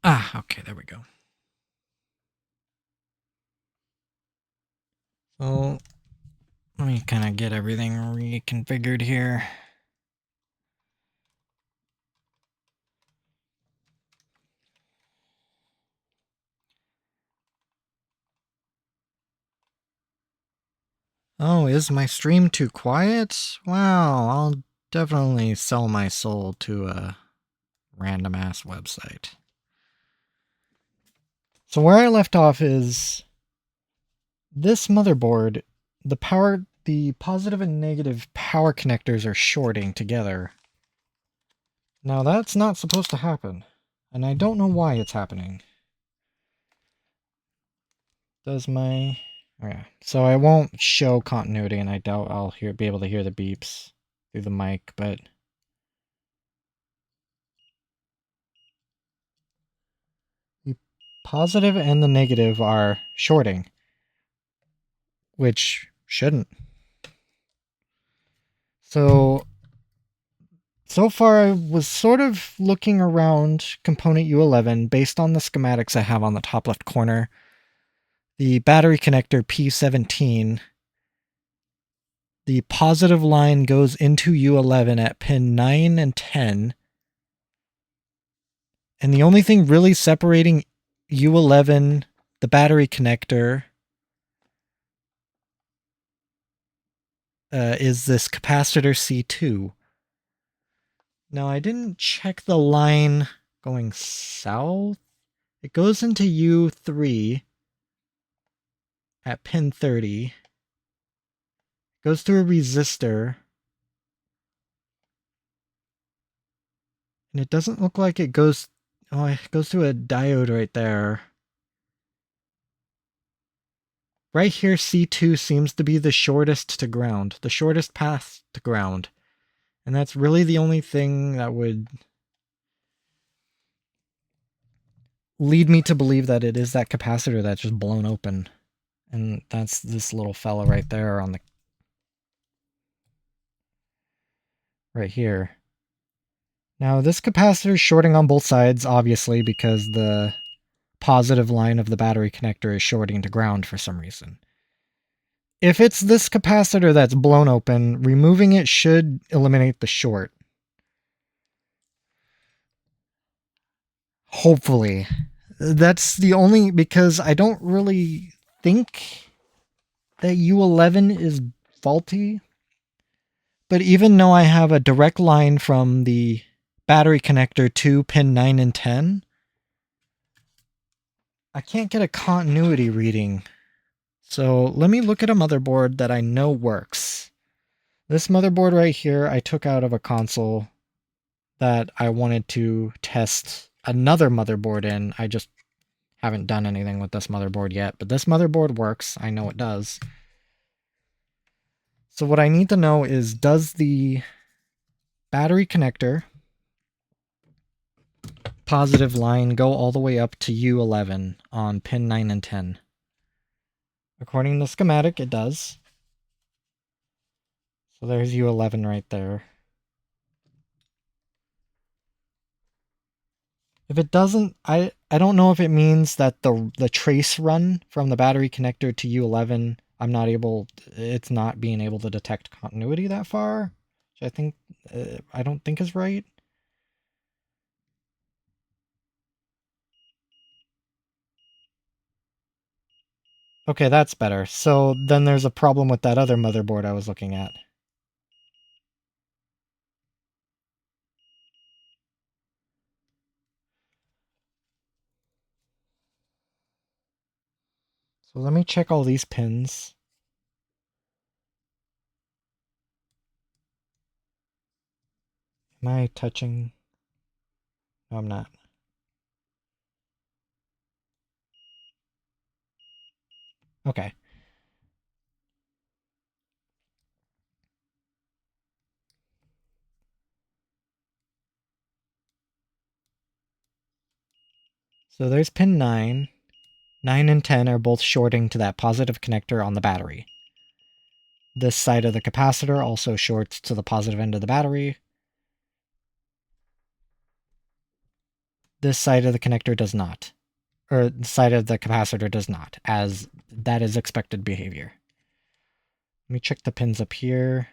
Ah, okay, there we go. So let me kind of get everything reconfigured here. Oh, is my stream too quiet? Wow, I'll definitely sell my soul to a random ass website. So where I left off is this motherboard, the positive and negative power connectors are shorting together. Now that's not supposed to happen, and I don't know why it's happening. Does my... Okay, so I won't show continuity, and I doubt I'll be able to hear the beeps through the mic, but... The positive and the negative are shorting, which shouldn't. So far I was sort of looking around component U11 based on the schematics I have on the top left corner. The battery connector P17, the positive line goes into U11 at pin 9 and 10. And the only thing really separating U11, the battery connector, is this capacitor C2. Now, I didn't check the line going south. It goes into U3 at pin 30. Goes through a resistor. And it doesn't look like it goes... Oh, it goes through a diode right there. Right here, C2 seems to be the shortest to ground. The shortest path to ground. And that's really the only thing that would lead me to believe that it is that capacitor that's just blown open. And that's this little fella right there on the... right here. Now, this capacitor is shorting on both sides, obviously, because the positive line of the battery connector is shorting to ground for some reason. If it's this capacitor that's blown open, removing it should eliminate the short. Hopefully. That's the only... because I don't really think that U11 is faulty. But even though I have a direct line from the battery connector to pin 9 and 10, I can't get a continuity reading. So let me look at a motherboard that I know works. This motherboard right here, I took out of a console that I wanted to test another motherboard in. I just haven't done anything with this motherboard yet, but this motherboard works. I know it does. So what I need to know is, does the battery connector positive line go all the way up to U11 on pin 9 and 10? According to the schematic, it does. So there's U11 right there. If it doesn't, I don't know if it means that the trace run from the battery connector to U11, it's not being able to detect continuity that far, which I don't think is right. Okay, that's better. So then there's a problem with that other motherboard I was looking at. So let me check all these pins. Am I touching? No, I'm not. Okay. So there's pin 9. 9 and 10 are both shorting to that positive connector on the battery. This side of the capacitor also shorts to the positive end of the battery. this side of the connector does not. Or the side of the capacitor does not, as that is expected behavior. Let me check the pins up here.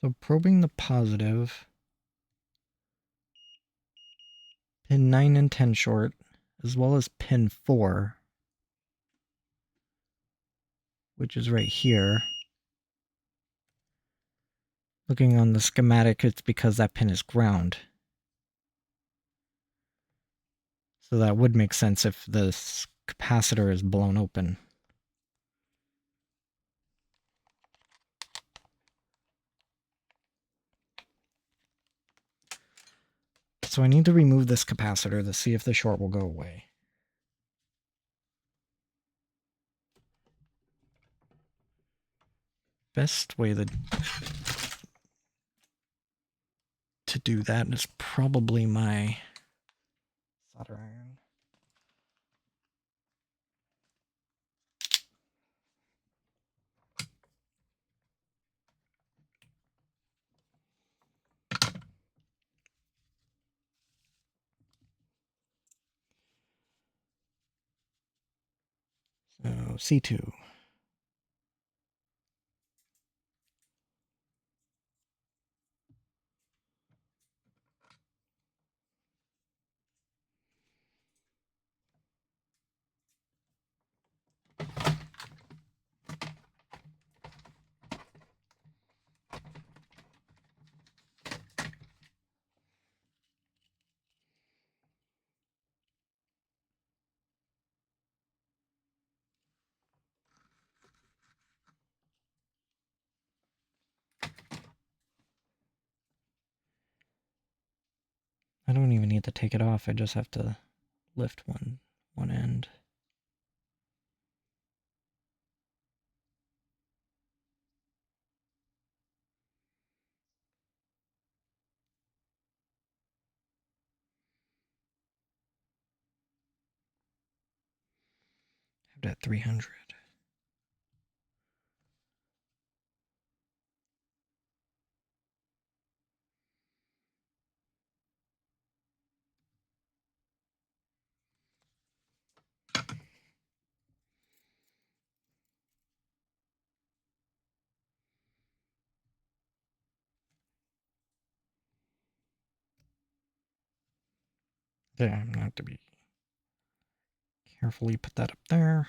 So probing the positive, pin 9 and 10 short, as well as pin 4, which is right here. Looking on the schematic, it's because that pin is ground. So that would make sense if this capacitor is blown open. So I need to remove this capacitor to see if the short will go away. Best way to do that is probably my solder iron. So C2. I don't even need to take it off, I just have to lift one end. Have that 300. Yeah, I'm gonna have to be carefully put that up there.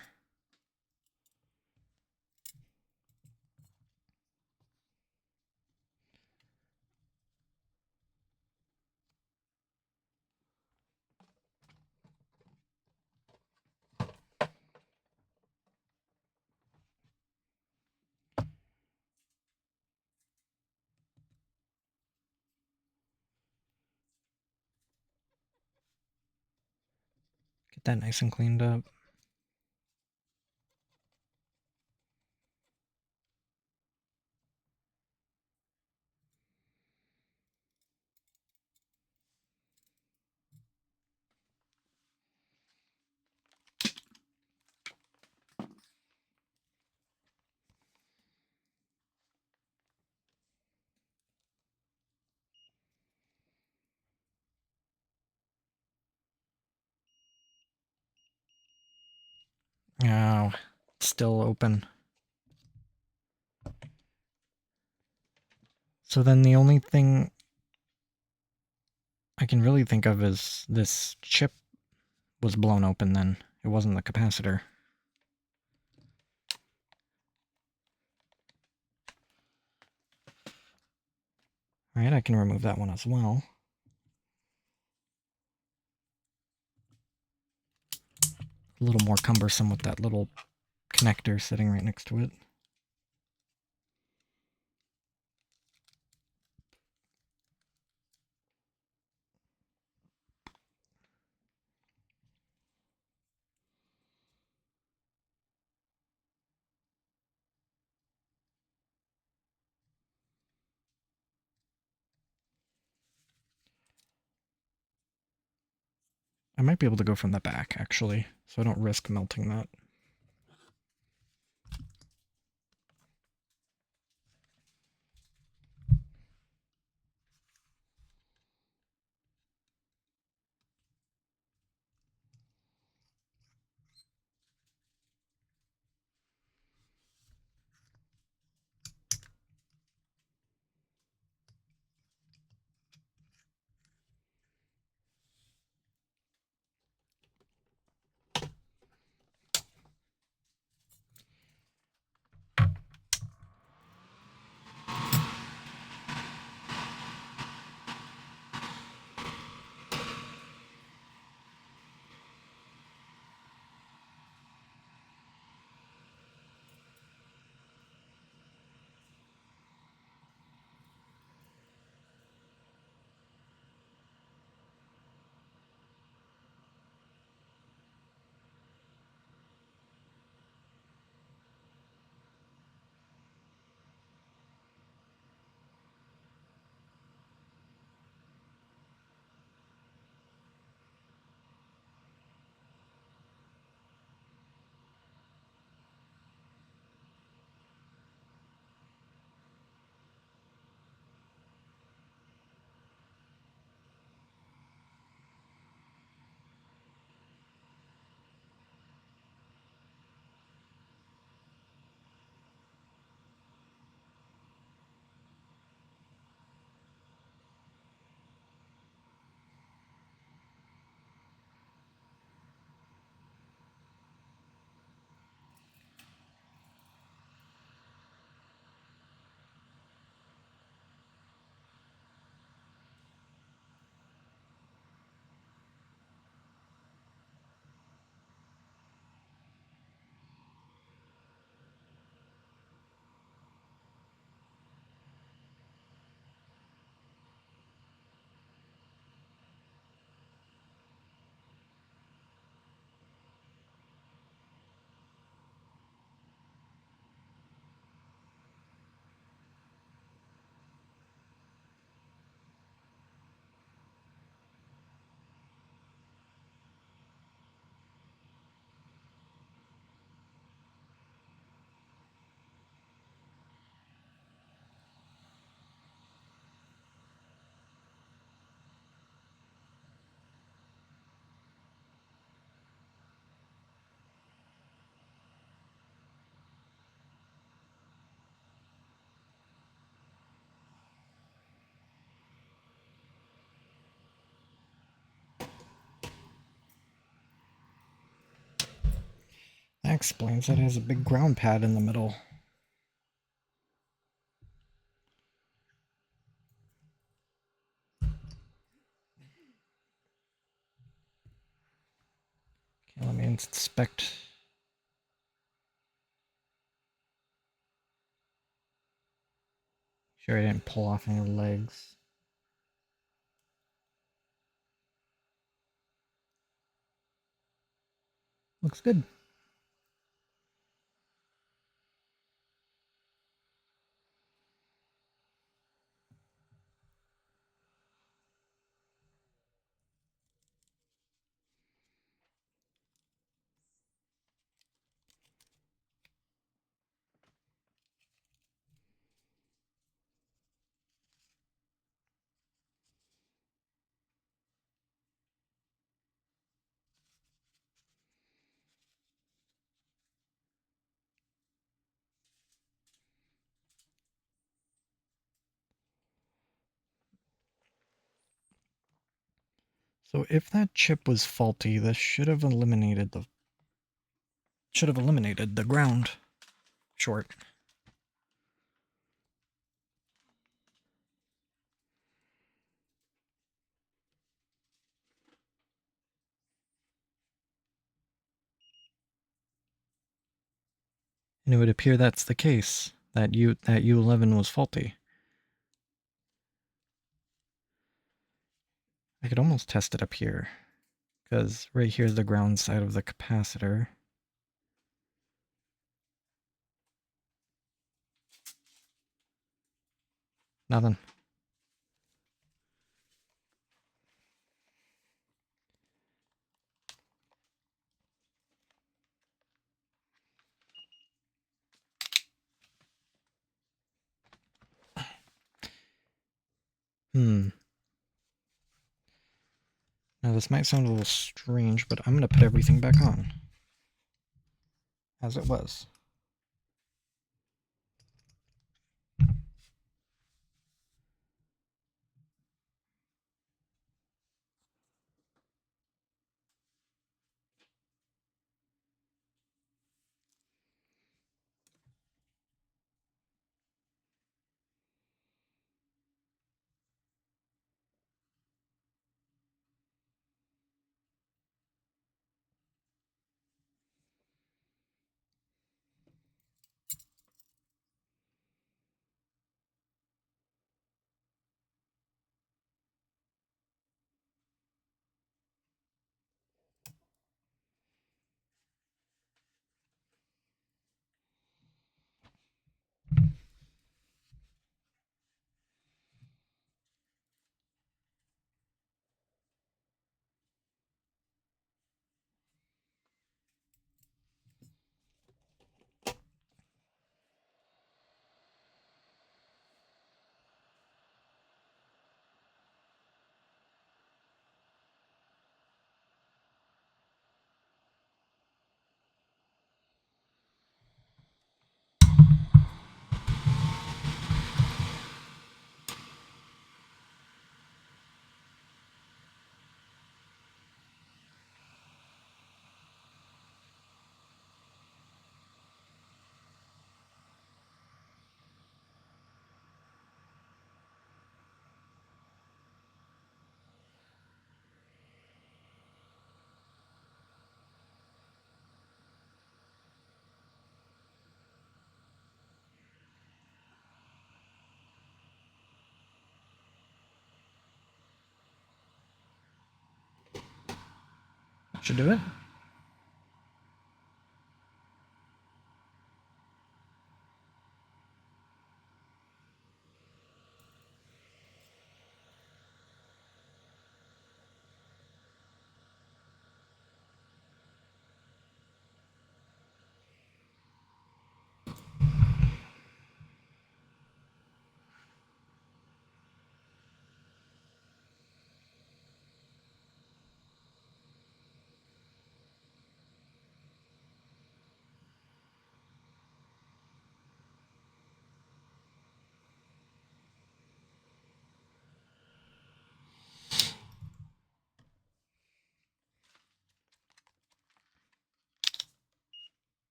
Get that nice and cleaned up. Oh, it's still open. So then the only thing I can really think of is this chip was blown open then. It wasn't the capacitor. Alright, I can remove that one as well. A little more cumbersome with that little connector sitting right next to it. I might be able to go from the back, actually, so I don't risk melting that. That explains that it has a big ground pad in the middle. Okay, let me inspect. Sure I didn't pull off any legs. Looks good. So if that chip was faulty, this should have eliminated the ground short. And it would appear that's the case, that U11 was faulty. I could almost test it up here, because right here's the ground side of the capacitor. Nothing. Now this might sound a little strange, but I'm going to put everything back on as it was. Should do it.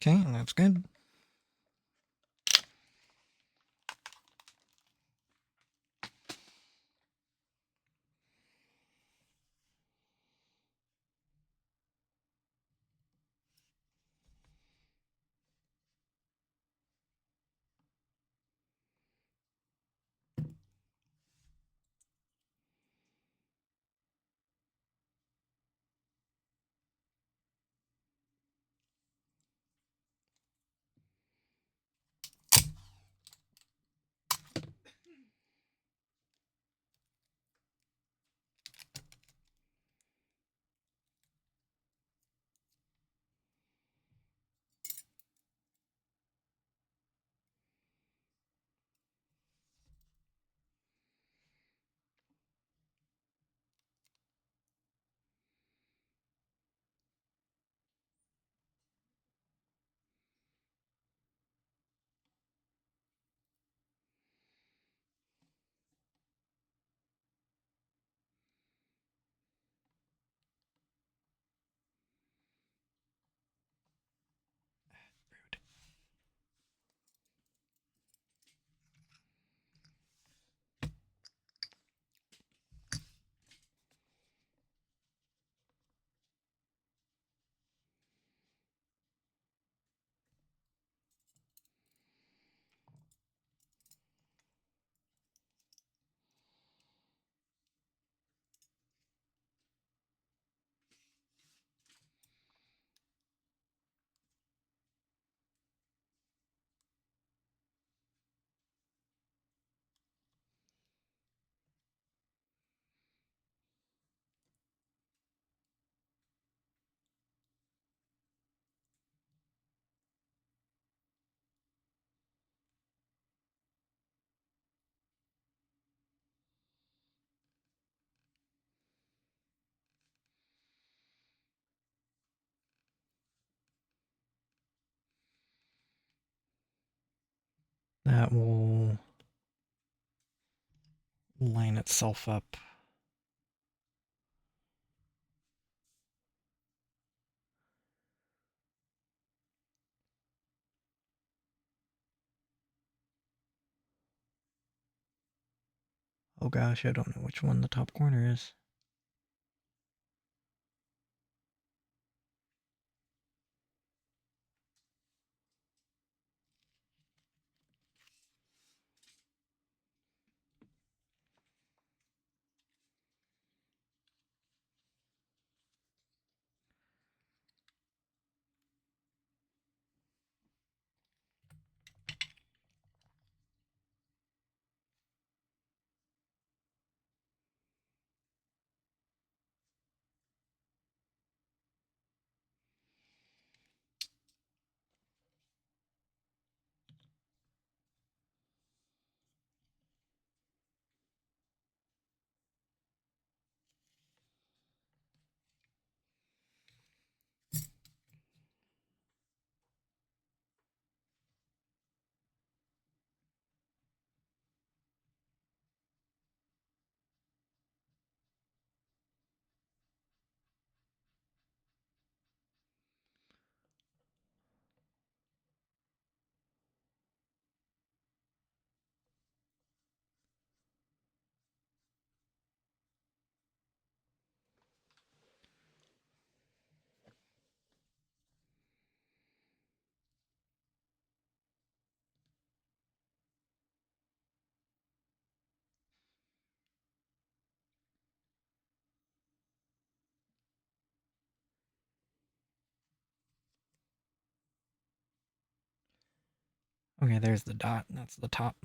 Okay, that's good. That will line itself up. Oh gosh, I don't know which one the top corner is. Okay, there's the dot. That's the top.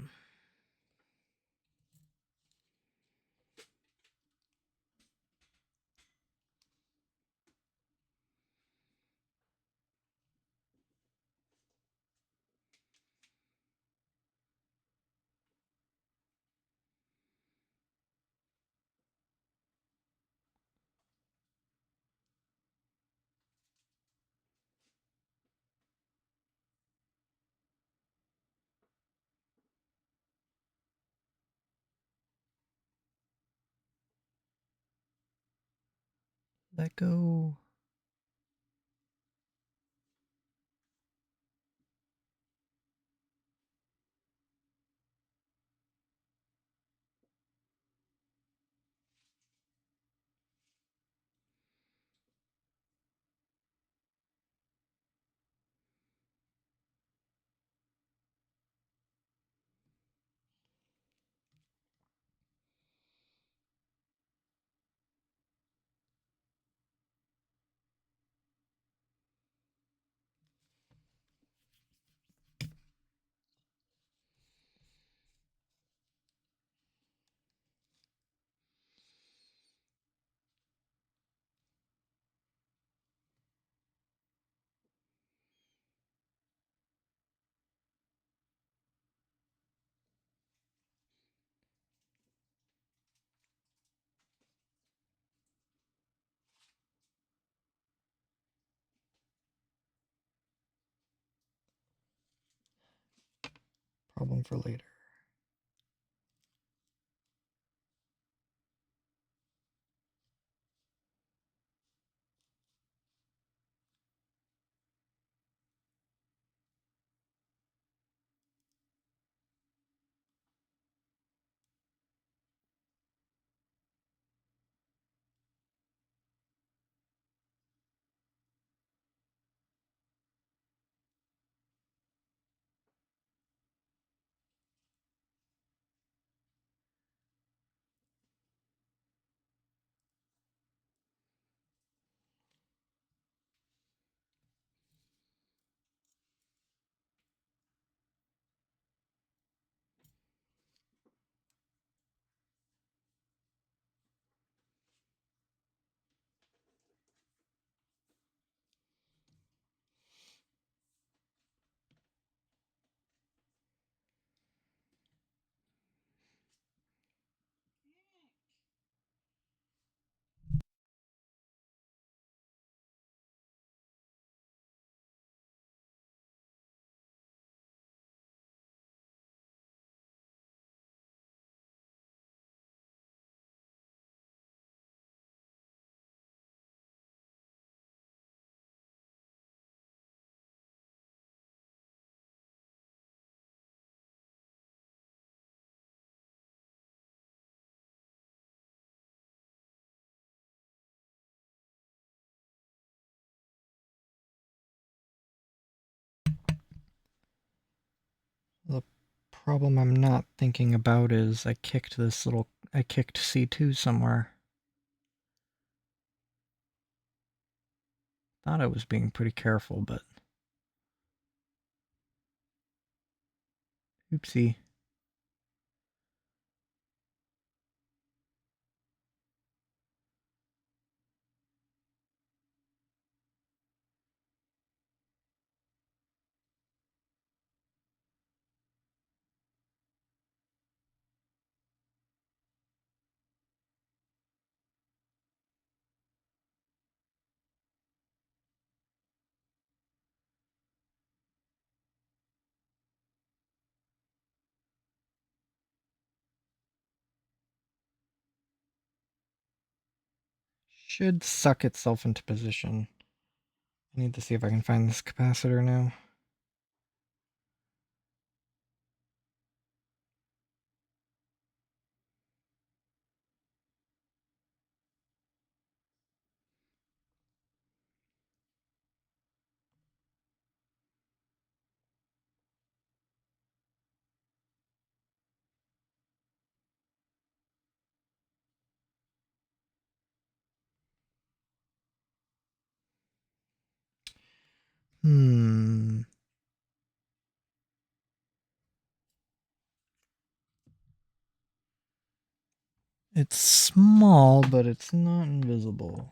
Let go. Problem for later. problem I'm not thinking about is I kicked C2 somewhere. Thought I was being pretty careful, but oopsie. Should suck itself into position. I need to see if I can find this capacitor now. Hmm. It's small, but it's not invisible.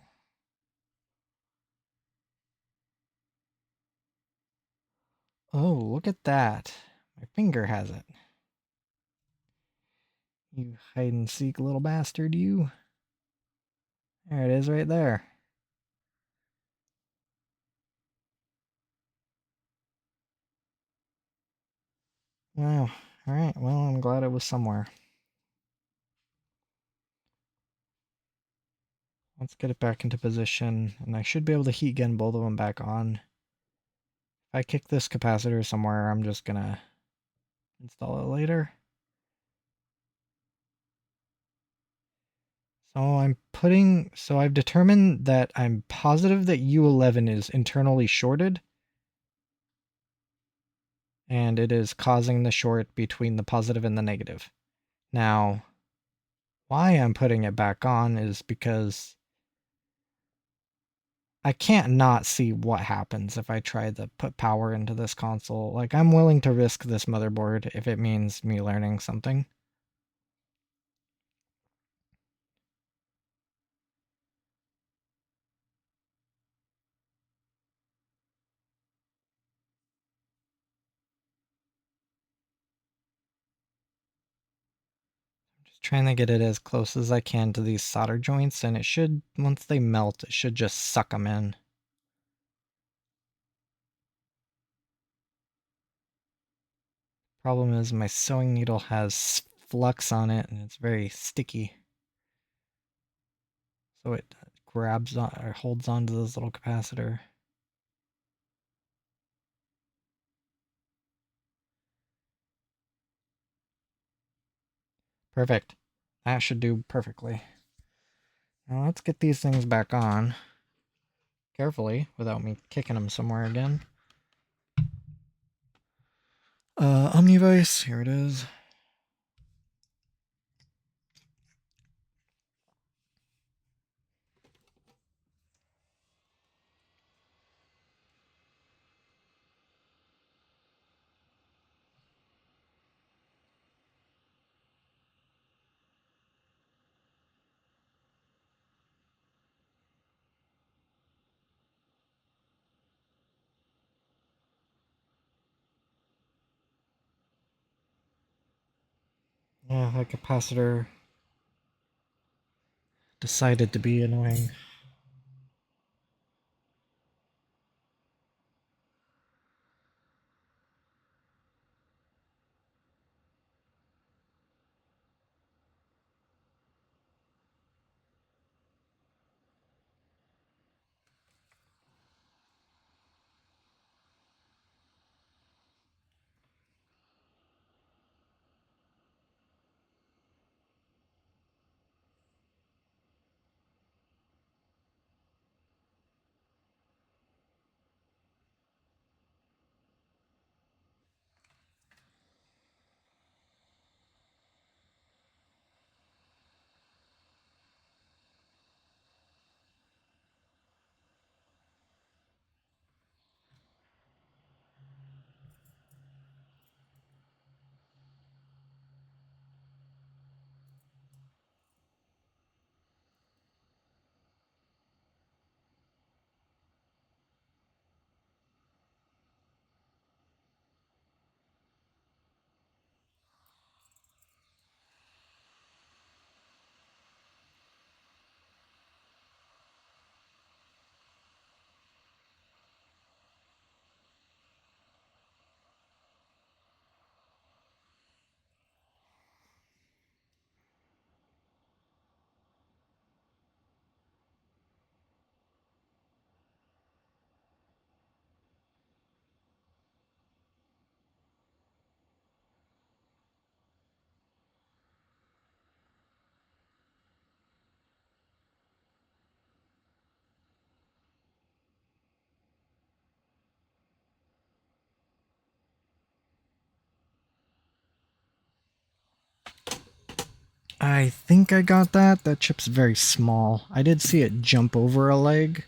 Oh, look at that. My finger has it. You hide and seek little bastard, you. There it is right there. Wow. Alright, well, I'm glad it was somewhere. Let's get it back into position, and I should be able to heat gun both of them back on. If I kick this capacitor somewhere, I'm just gonna install it later. So I've determined that I'm positive that U11 is internally shorted, and it is causing the short between the positive and the negative. Now, why I'm putting it back on is because I can't not see what happens if I try to put power into this console. Like, I'm willing to risk this motherboard if it means me learning something. Just trying to get it as close as I can to these solder joints, and it should, once they melt, it should just suck them in. Problem is my sewing needle has flux on it and it's very sticky. So it grabs on or holds onto this little capacitor. Perfect. That should do perfectly. Now let's get these things back on. Carefully, without me kicking them somewhere again. Omnivice, here it is. Yeah, that capacitor decided to be annoying. I think I got that. That chip's very small. I did see it jump over a leg,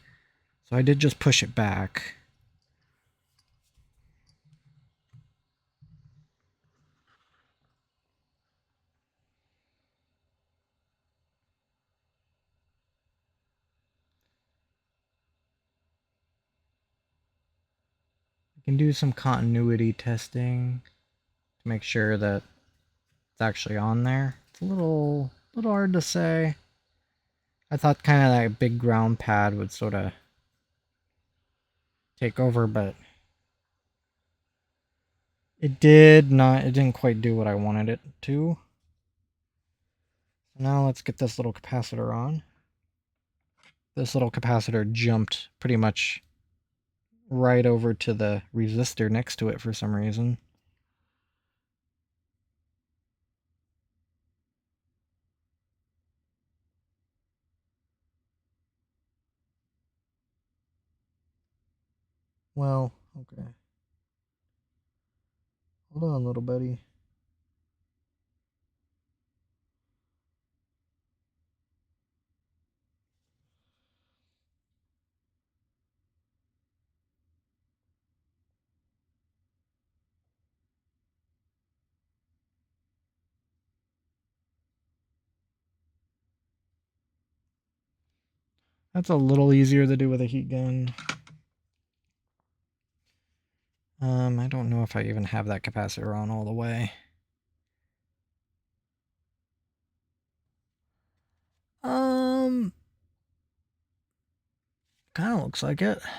so I did just push it back. I can do some continuity testing to make sure that it's actually on there. It's a little hard to say. I thought kind of that big ground pad would sort of take over, but it did not. It didn't quite do what I wanted it to. So now let's get this little capacitor on. This little capacitor jumped pretty much right over to the resistor next to it for some reason. Well, okay. Hold on, little buddy. That's a little easier to do with a heat gun. I don't know if I even have that capacitor on all the way. Um, kind of looks like it. I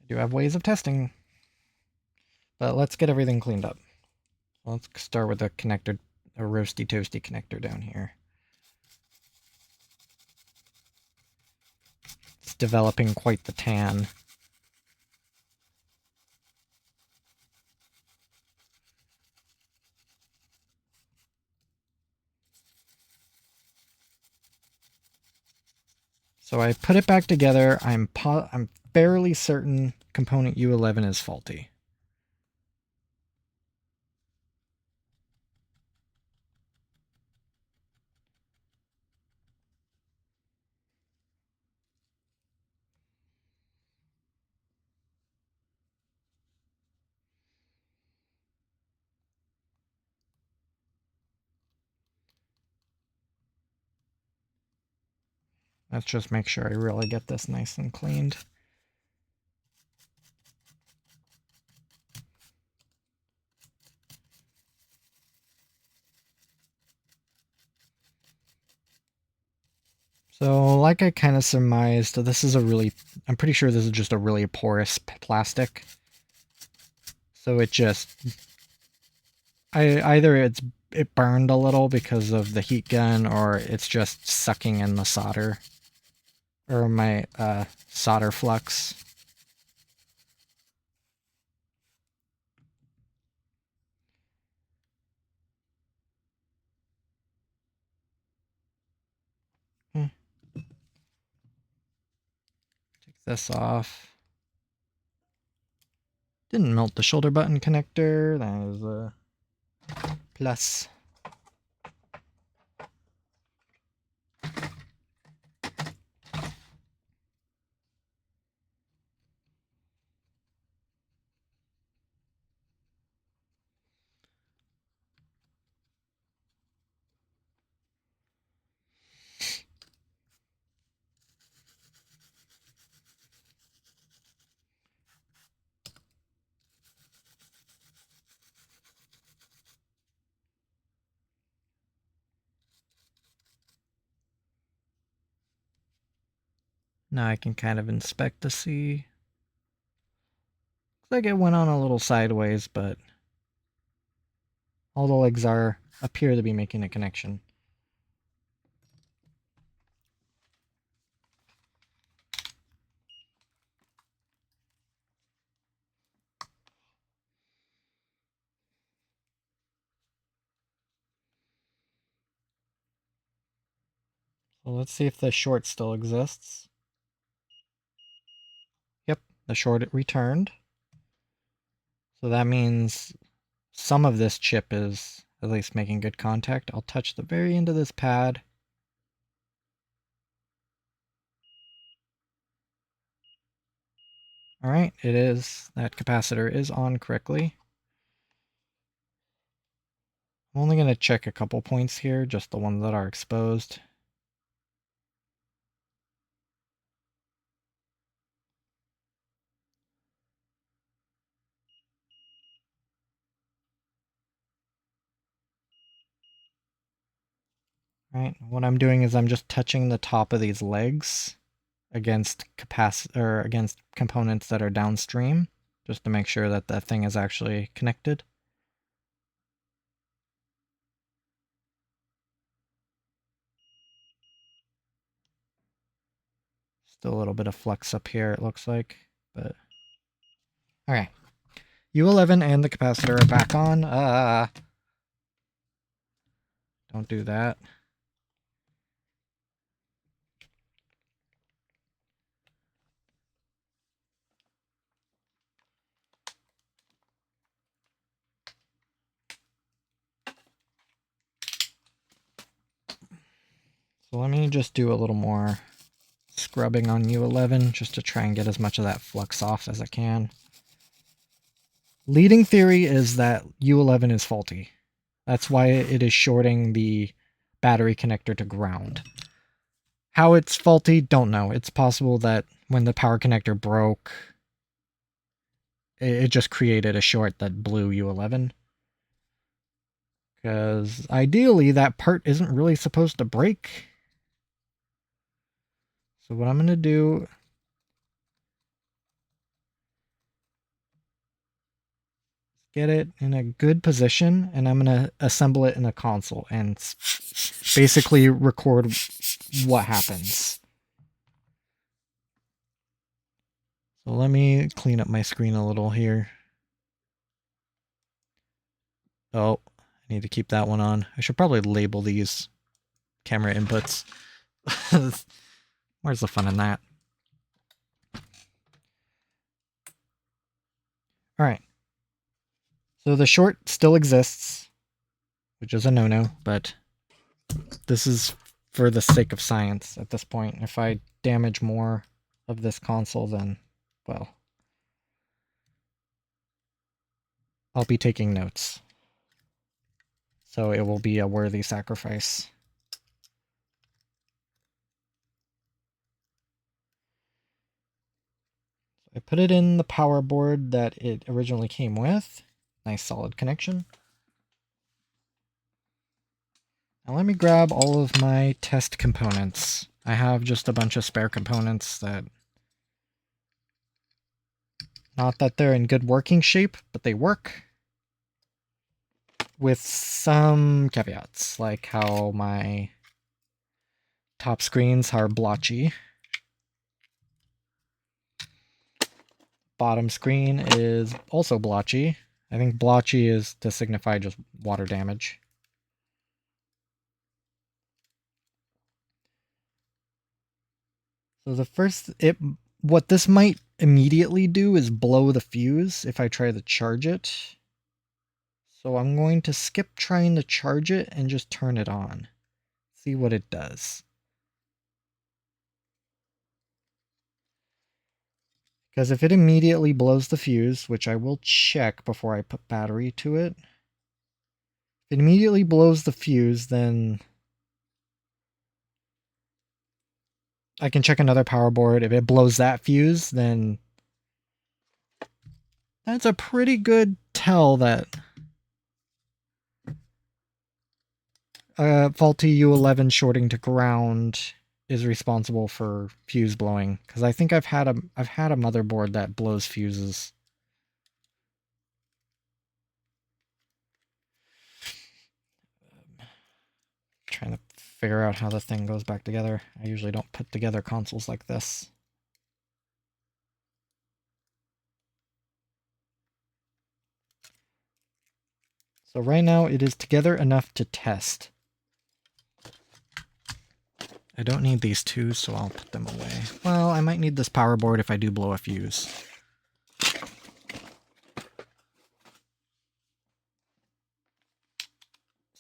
do have ways of testing, but let's get everything cleaned up. Let's start with the connector, a roasty toasty connector down here. It's developing quite the tan. So I put it back together. I'm fairly certain component U11 is faulty. Let's just make sure I really get this nice and cleaned. So, like I kind of surmised, this is I'm pretty sure this is just a really porous plastic. So it just, either it burned a little because of the heat gun, or it's just sucking in the solder, or my solder flux. Take this off. Didn't melt the shoulder button connector. That is a plus. Now I can kind of inspect to see. Looks like it went on a little sideways, but all the legs appear to be making a connection. So let's see if the short still exists. Yep, the short returned. So that means some of this chip is at least making good contact. I'll touch the very end of this pad. All right, it is. That capacitor is on correctly. I'm only going to check a couple points here, just the ones that are exposed. Right, what I'm doing is I'm just touching the top of these legs against against components that are downstream, just to make sure that that thing is actually connected. Still a little bit of flux up here, it looks like, but okay. U11 and the capacitor are back on. Don't do that. So let me just do a little more scrubbing on U11 just to try and get as much of that flux off as I can. Leading theory is that U11 is faulty. That's why it is shorting the battery connector to ground. How it's faulty, don't know. It's possible that when the power connector broke, it just created a short that blew U11. Because ideally, that part isn't really supposed to break. So what I'm going to do... get it in a good position, and I'm going to assemble it in a console and basically record what happens. So let me clean up my screen a little here. Oh, I need to keep that one on. I should probably label these camera inputs. Where's the fun in that? All right. So the short still exists, which is a no-no, but this is for the sake of science at this point. If I damage more of this console, then, well, I'll be taking notes. So it will be a worthy sacrifice. I put it in the power board that it originally came with. Nice solid connection. Now let me grab all of my test components. I have just a bunch of spare components that... not that they're in good working shape, but they work. With some caveats, like how my top screens are blotchy. Bottom screen is also blotchy. I think blotchy is to signify just water damage. So the first, what this might immediately do is blow the fuse if I try to charge it. So I'm going to skip trying to charge it and just turn it on. See what it does. Because if it immediately blows the fuse, which I will check before I put battery to it, if it immediately blows the fuse, then I can check another power board. If it blows that fuse, then that's a pretty good tell that faulty U11 shorting to ground is responsible for fuse blowing. Because I think I've had a motherboard that blows fuses. Trying to figure out how the thing goes back together. I usually don't put together consoles like this. So right now it is together enough to test. I don't need these two, so I'll put them away. Well, I might need this power board if I do blow a fuse.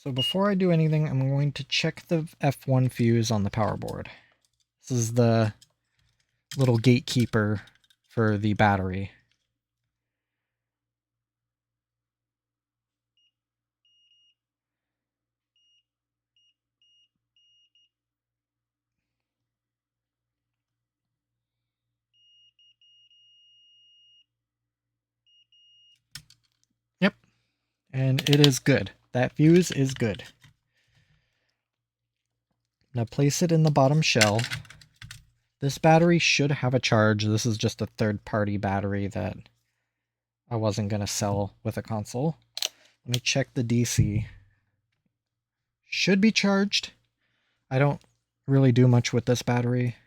So before I do anything, I'm going to check the F1 fuse on the power board. This is the little gatekeeper for the battery. Yep, and it is good. That fuse is good. Now place it in the bottom shell. This battery should have a charge. This is just a third-party battery that I wasn't going to sell with a console. Let me check the DC. Should be charged. I don't really do much with this battery.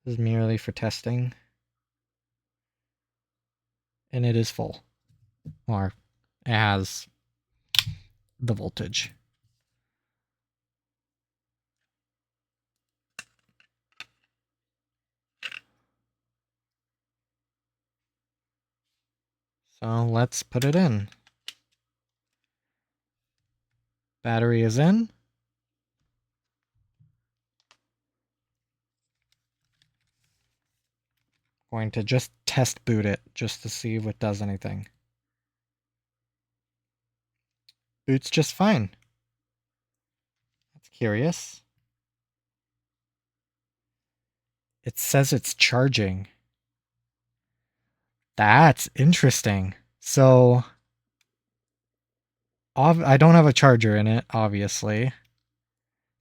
This is merely for testing. And it is full. Or it has the voltage. So let's put it in. Battery is in. Going to just test boot it just to see if it does anything. Boots just fine. That's curious. It says it's charging. That's interesting. So I don't have a charger in it, obviously.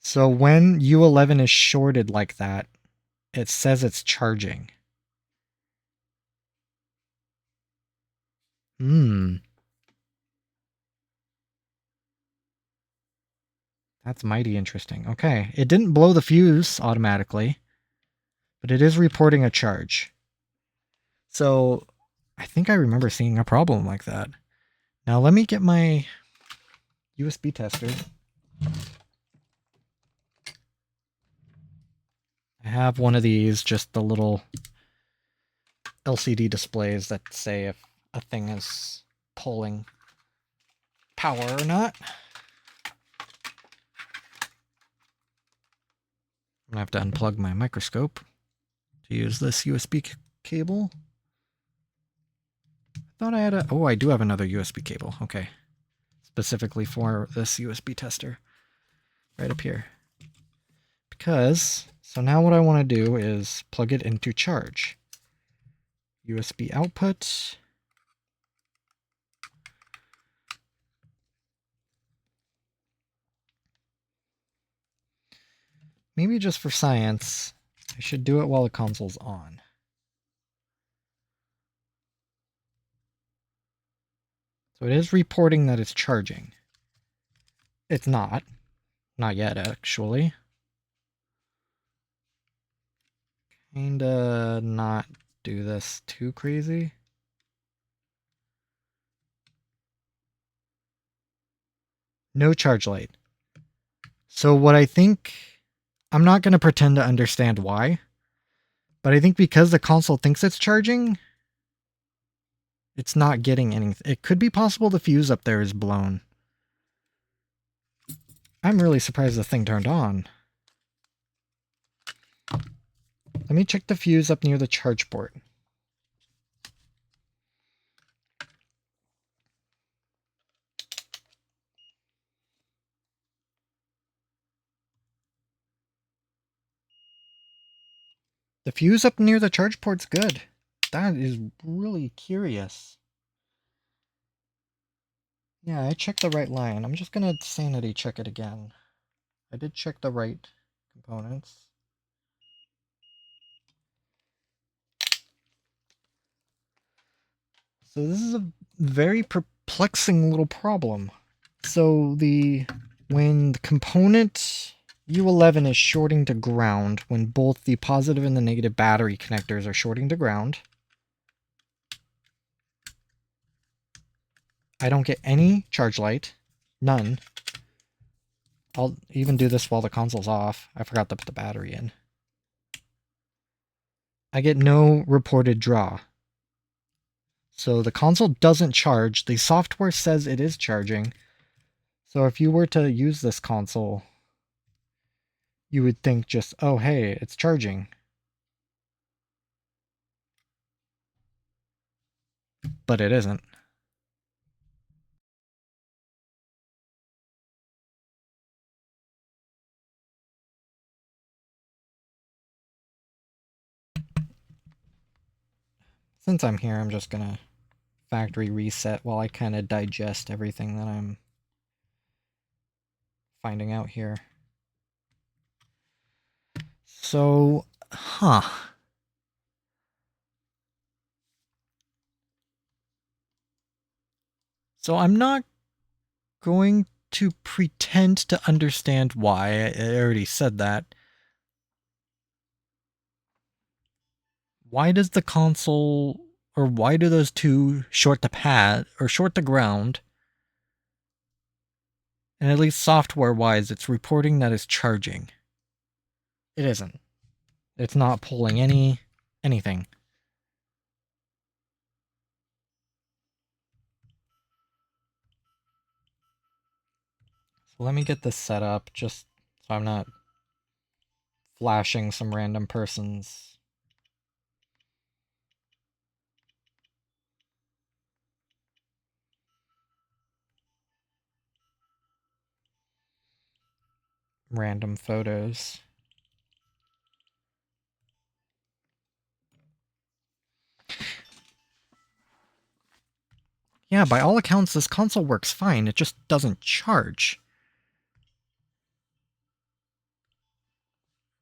So when U11 is shorted like that, it says it's charging. That's mighty interesting. Okay, it didn't blow the fuse automatically, but it is reporting a charge. So I think I remember seeing a problem like that. Now let me get my USB tester. I have one of these, just the little LCD displays that say if a thing is pulling power or not. I'm gonna have to unplug my microscope to use this USB cable. I thought I had a... Oh, I do have another USB cable. Okay. Specifically for this USB tester. Right up here. Because... So now what I want to do is plug it into charge. USB output. Maybe just for science, I should do it while the console's on. So it is reporting that it's charging. It's not. Not yet, actually. Kinda not do this too crazy. No charge light. So what I think... I'm not going to pretend to understand why. But I think because the console thinks it's charging, it's not getting anything. It could be possible the fuse up there is blown. I'm really surprised the thing turned on. Let me check the fuse up near the charge port. The fuse up near the charge port's good. That is really curious. Yeah, I checked the right line. I'm just gonna sanity check it again. I did check the right components. So this is a very perplexing little problem. So when the component U11 is shorting to ground, when both the positive and the negative battery connectors are shorting to ground, I don't get any charge light. None. I'll even do this while the console's off. I forgot to put the battery in. I get no reported draw. So the console doesn't charge. The software says it is charging. So if you were to use this console, you would think just, oh, hey, it's charging. But it isn't. Since I'm here, I'm just gonna factory reset while I kind of digest everything that I'm finding out here. So, So I'm not going to pretend to understand why. I already said that. Why does the console, or why do those two short the pad, or short the ground? And at least software-wise, it's reporting that it's charging. It isn't. It's not pulling anything. So let me get this set up, just so I'm not flashing some random person's random photos. Yeah, by all accounts, this console works fine. It just doesn't charge.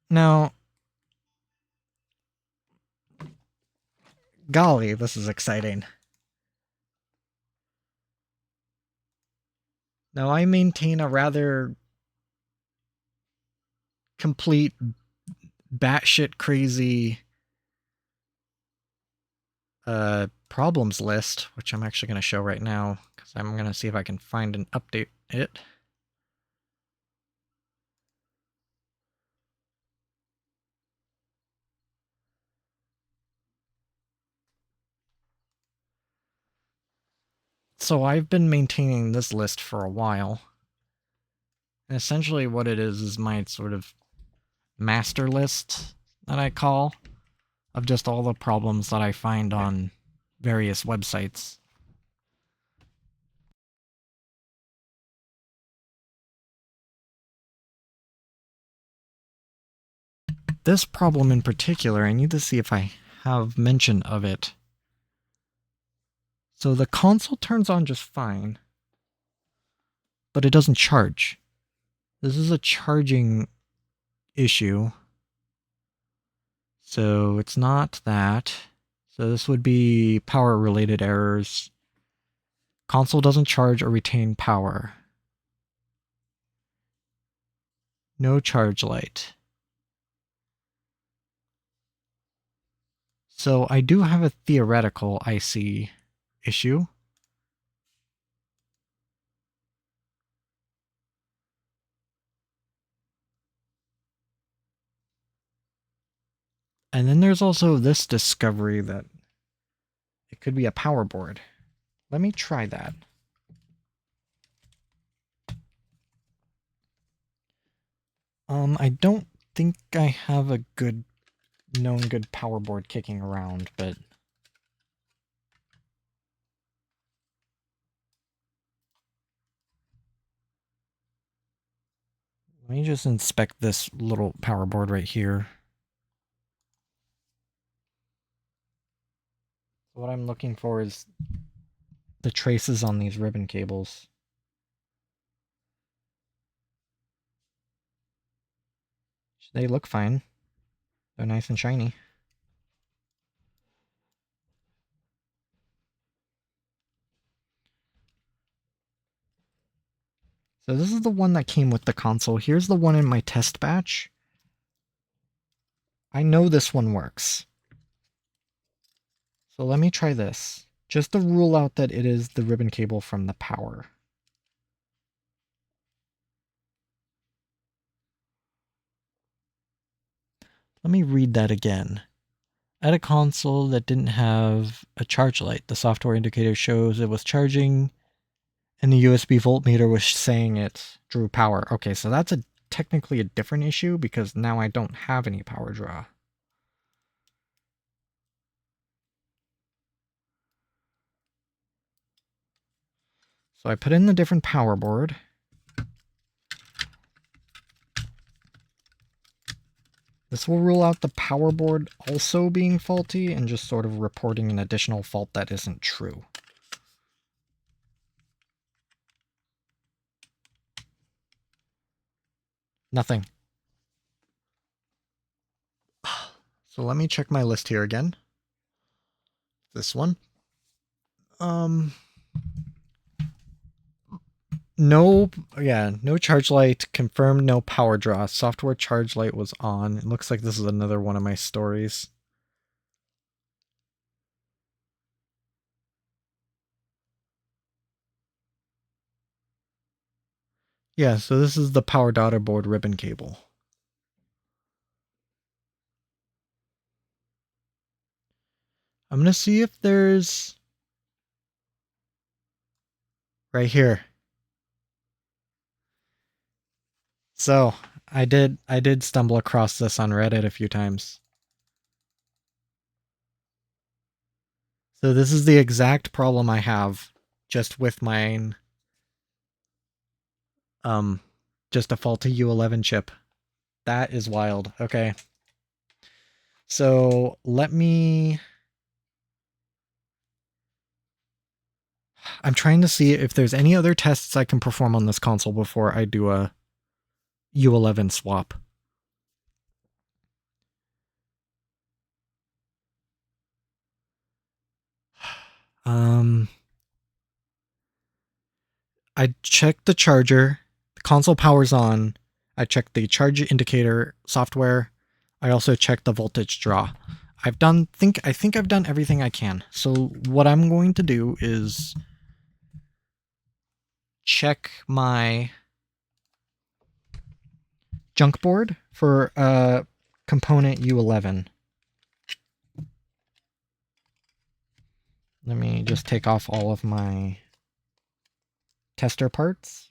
Now, golly, this is exciting. Now, I maintain a rather complete, batshit crazy problems list, which I'm actually going to show right now, because I'm going to see if I can find and update it. So I've been maintaining this list for a while. And essentially what it is my sort of master list that I call of just all the problems that I find on various websites. This problem in particular, I need to see if I have mention of it. So the console turns on just fine, but it doesn't charge. This is a charging issue. So it's not that. So this would be power related errors. Console doesn't charge or retain power. No charge light. So I do have a theoretical IC issue. And then there's also this discovery that it could be a power board. Let me try that. I don't think I have a good known good power board kicking around, but let me just inspect this little power board right here. What I'm looking for is the traces on these ribbon cables. They look fine. They're nice and shiny. So this is the one that came with the console. Here's the one in my test batch. I know this one works. So let me try this. Just to rule out that it is the ribbon cable from the power. Let me read that again. At a console that didn't have a charge light, the software indicator shows it was charging And the USB voltmeter was saying it drew power. Okay, so that's technically a different issue because now I don't have any power draw. So I put in the different power board. This will rule out the power board also being faulty and just sort of reporting an additional fault that isn't true. Nothing. So let me check my list here again. This one. No charge light, confirmed no power draw. Software charge light was on. It looks like this is another one of my stories. Yeah, so this is the power daughter board ribbon cable. I'm going to see if there's right here. So, I did stumble across this on Reddit a few times. So this is the exact problem I have just with mine just a faulty U11 chip. That is wild. Okay. So, I'm trying to see if there's any other tests I can perform on this console before I do a U11 swap. I checked the charger, the console power's on. I checked the charge indicator software. I also checked the voltage draw. I think I've done everything I can. So what I'm going to do is check my junk board for component U11. Let me just take off all of my tester parts.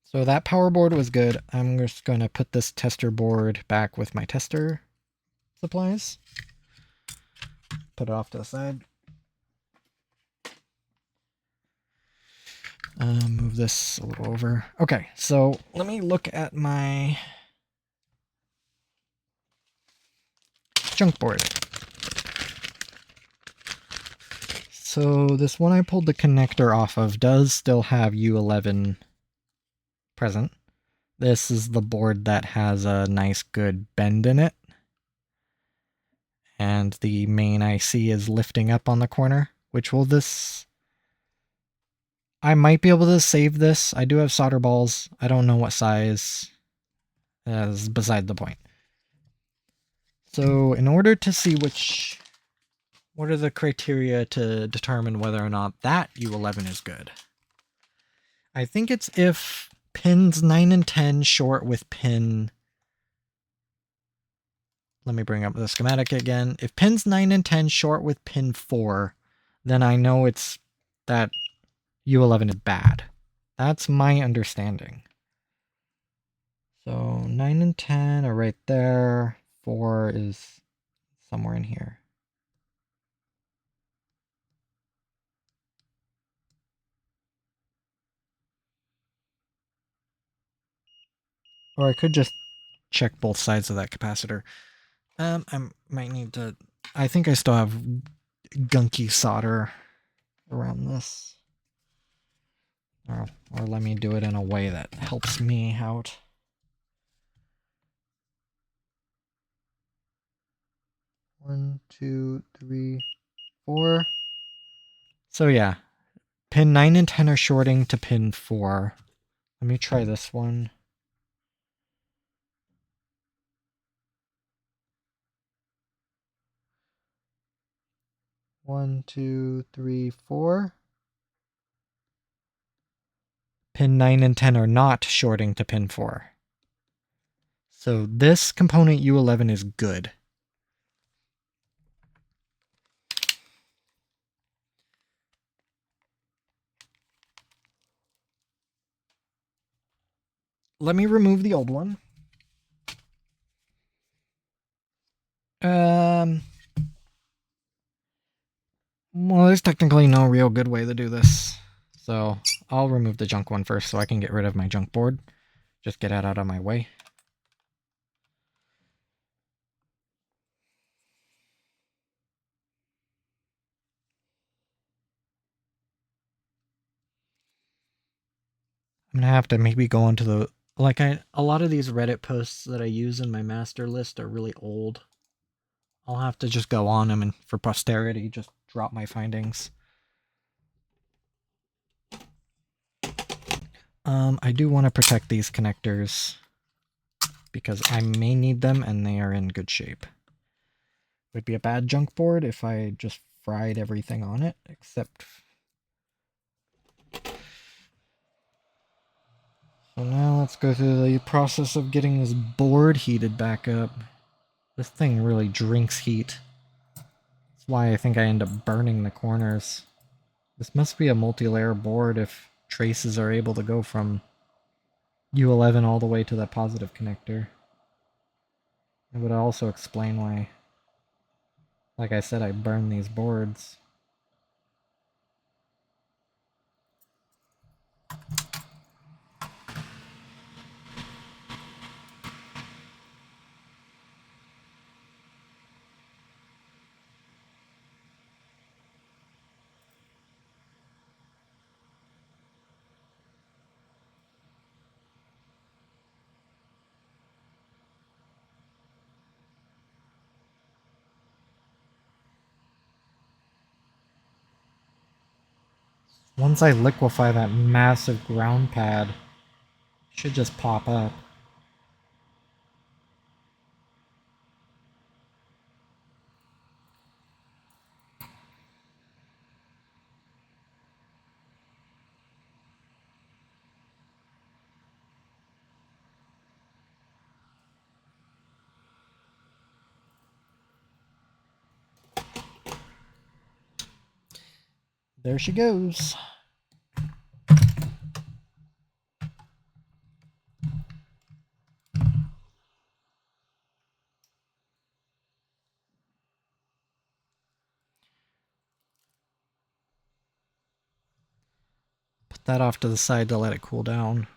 So that power board was good. I'm just going to put this tester board back with my tester supplies. Put it off to the side. Move this a little over. Okay, so let me look at my junk board. So this one I pulled the connector off of does still have U11 present. This is the board that has a nice good bend in it. And the main IC is lifting up on the corner, which will this... I might be able to save this. I do have solder balls. I don't know what size. This is beside the point. So in order to see what are the criteria to determine whether or not that U11 is good? I think it's if pins 9 and 10 short with pin... Let me bring up the schematic again. If pins 9 and 10 short with pin 4, then I know it's that U11 is bad. That's my understanding. So 9 and 10 are right there. 4 is somewhere in here. Or I could just check both sides of that capacitor. I might need to... I think I still have gunky solder around this. Or let me do it in a way that helps me out. One, two, three, 4. So yeah, pin 9 and 10 are shorting to pin 4. Let me try this one. One, two, three, 4. Pin 9 and 10 are not shorting to pin 4. So this component U11 is good. Let me remove the old one. Well, there's technically no real good way to do this. So I'll remove the junk one first so I can get rid of my junk board. Just get it out of my way. I'm gonna have to maybe go into the a lot of these Reddit posts that I use in my master list are really old. I'll have to just go on them and for posterity just drop my findings. I do want to protect these connectors because I may need them and they are in good shape. It would be a bad junk board if I just fried everything on it, except... So now let's go through the process of getting this board heated back up. This thing really drinks heat. That's why I think I end up burning the corners. This must be a multi-layer board if traces are able to go from U11 all the way to that positive connector. It would also explain why, like I said, I burn these boards. Once I liquefy that massive ground pad, it should just pop up. There she goes. Put that off to the side to let it cool down.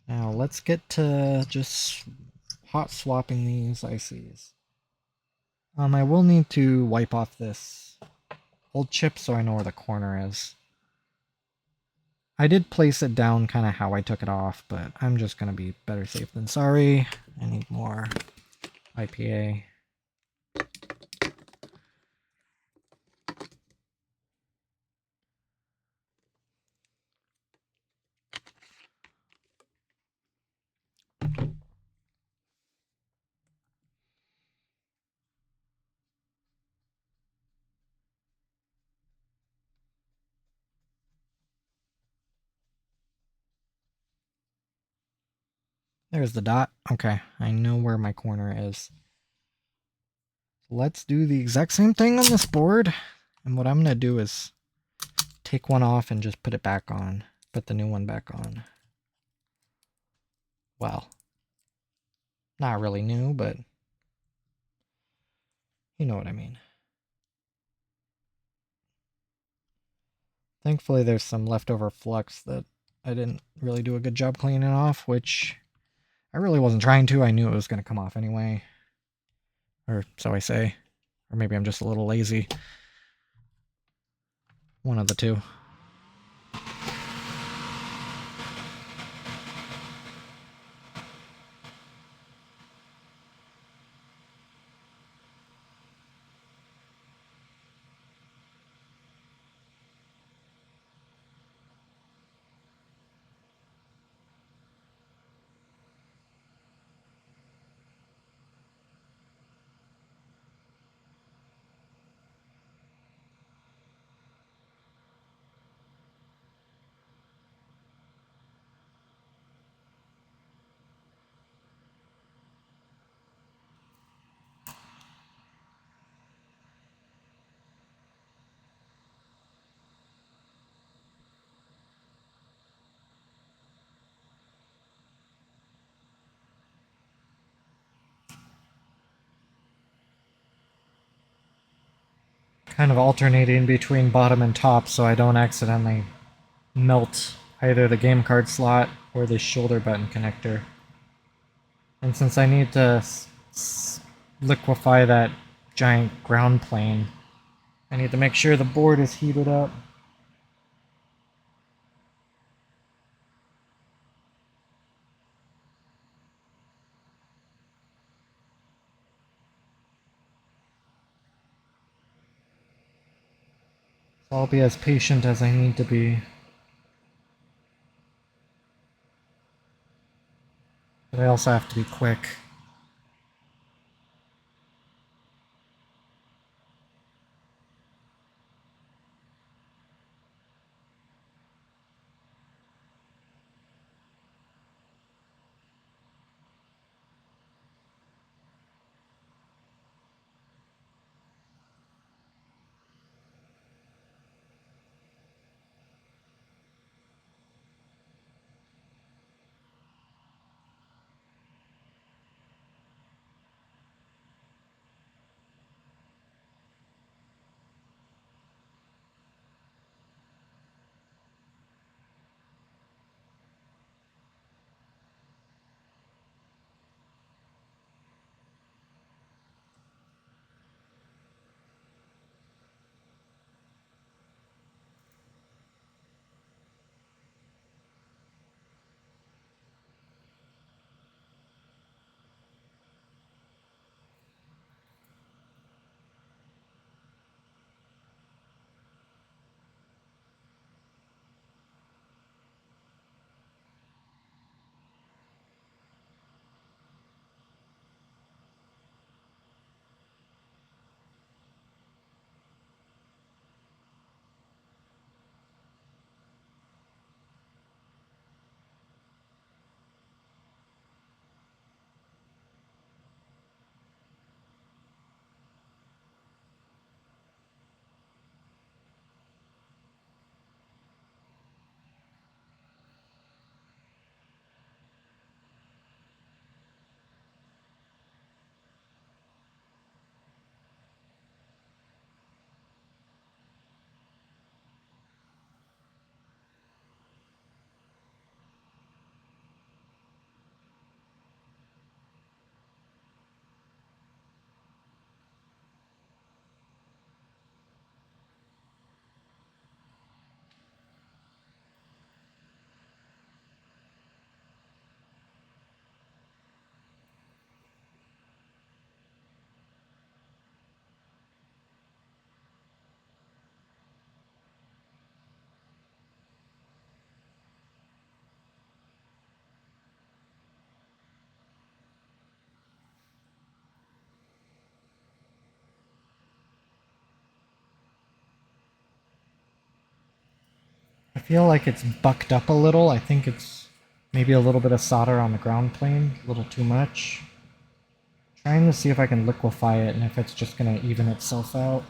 Now let's get to just hot swapping these ICs. I will need to wipe off this old chip so I know where the corner is. I did place it down kind of how I took it off, but I'm just going to be better safe than sorry. I need more IPA. There's the dot. Okay, I know where my corner is. Let's do the exact same thing on this board. And what I'm going to do is take one off and just put it back on. Put the new one back on. Well, not really new, but you know what I mean. Thankfully, there's some leftover flux that I didn't really do a good job cleaning off, which I really wasn't trying to. I knew it was going to come off anyway. Or so I say. Or maybe I'm just a little lazy. One of the two. kind of alternating between bottom and top so I don't accidentally melt either the game card slot or the shoulder button connector. And since I need to liquefy that giant ground plane, I need to make sure the board is heated up. So I'll be as patient as I need to be. But I also have to be quick. I feel like it's bucked up a little. I think it's maybe a little bit of solder on the ground plane, a little too much. Trying to see if I can liquefy it and if it's just going to even itself out.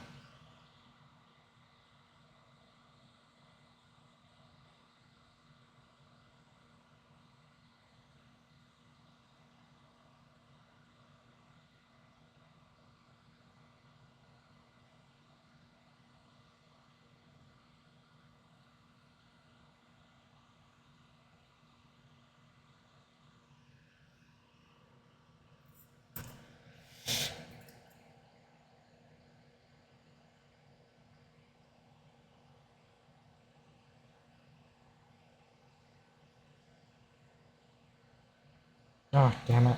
Oh, damn it.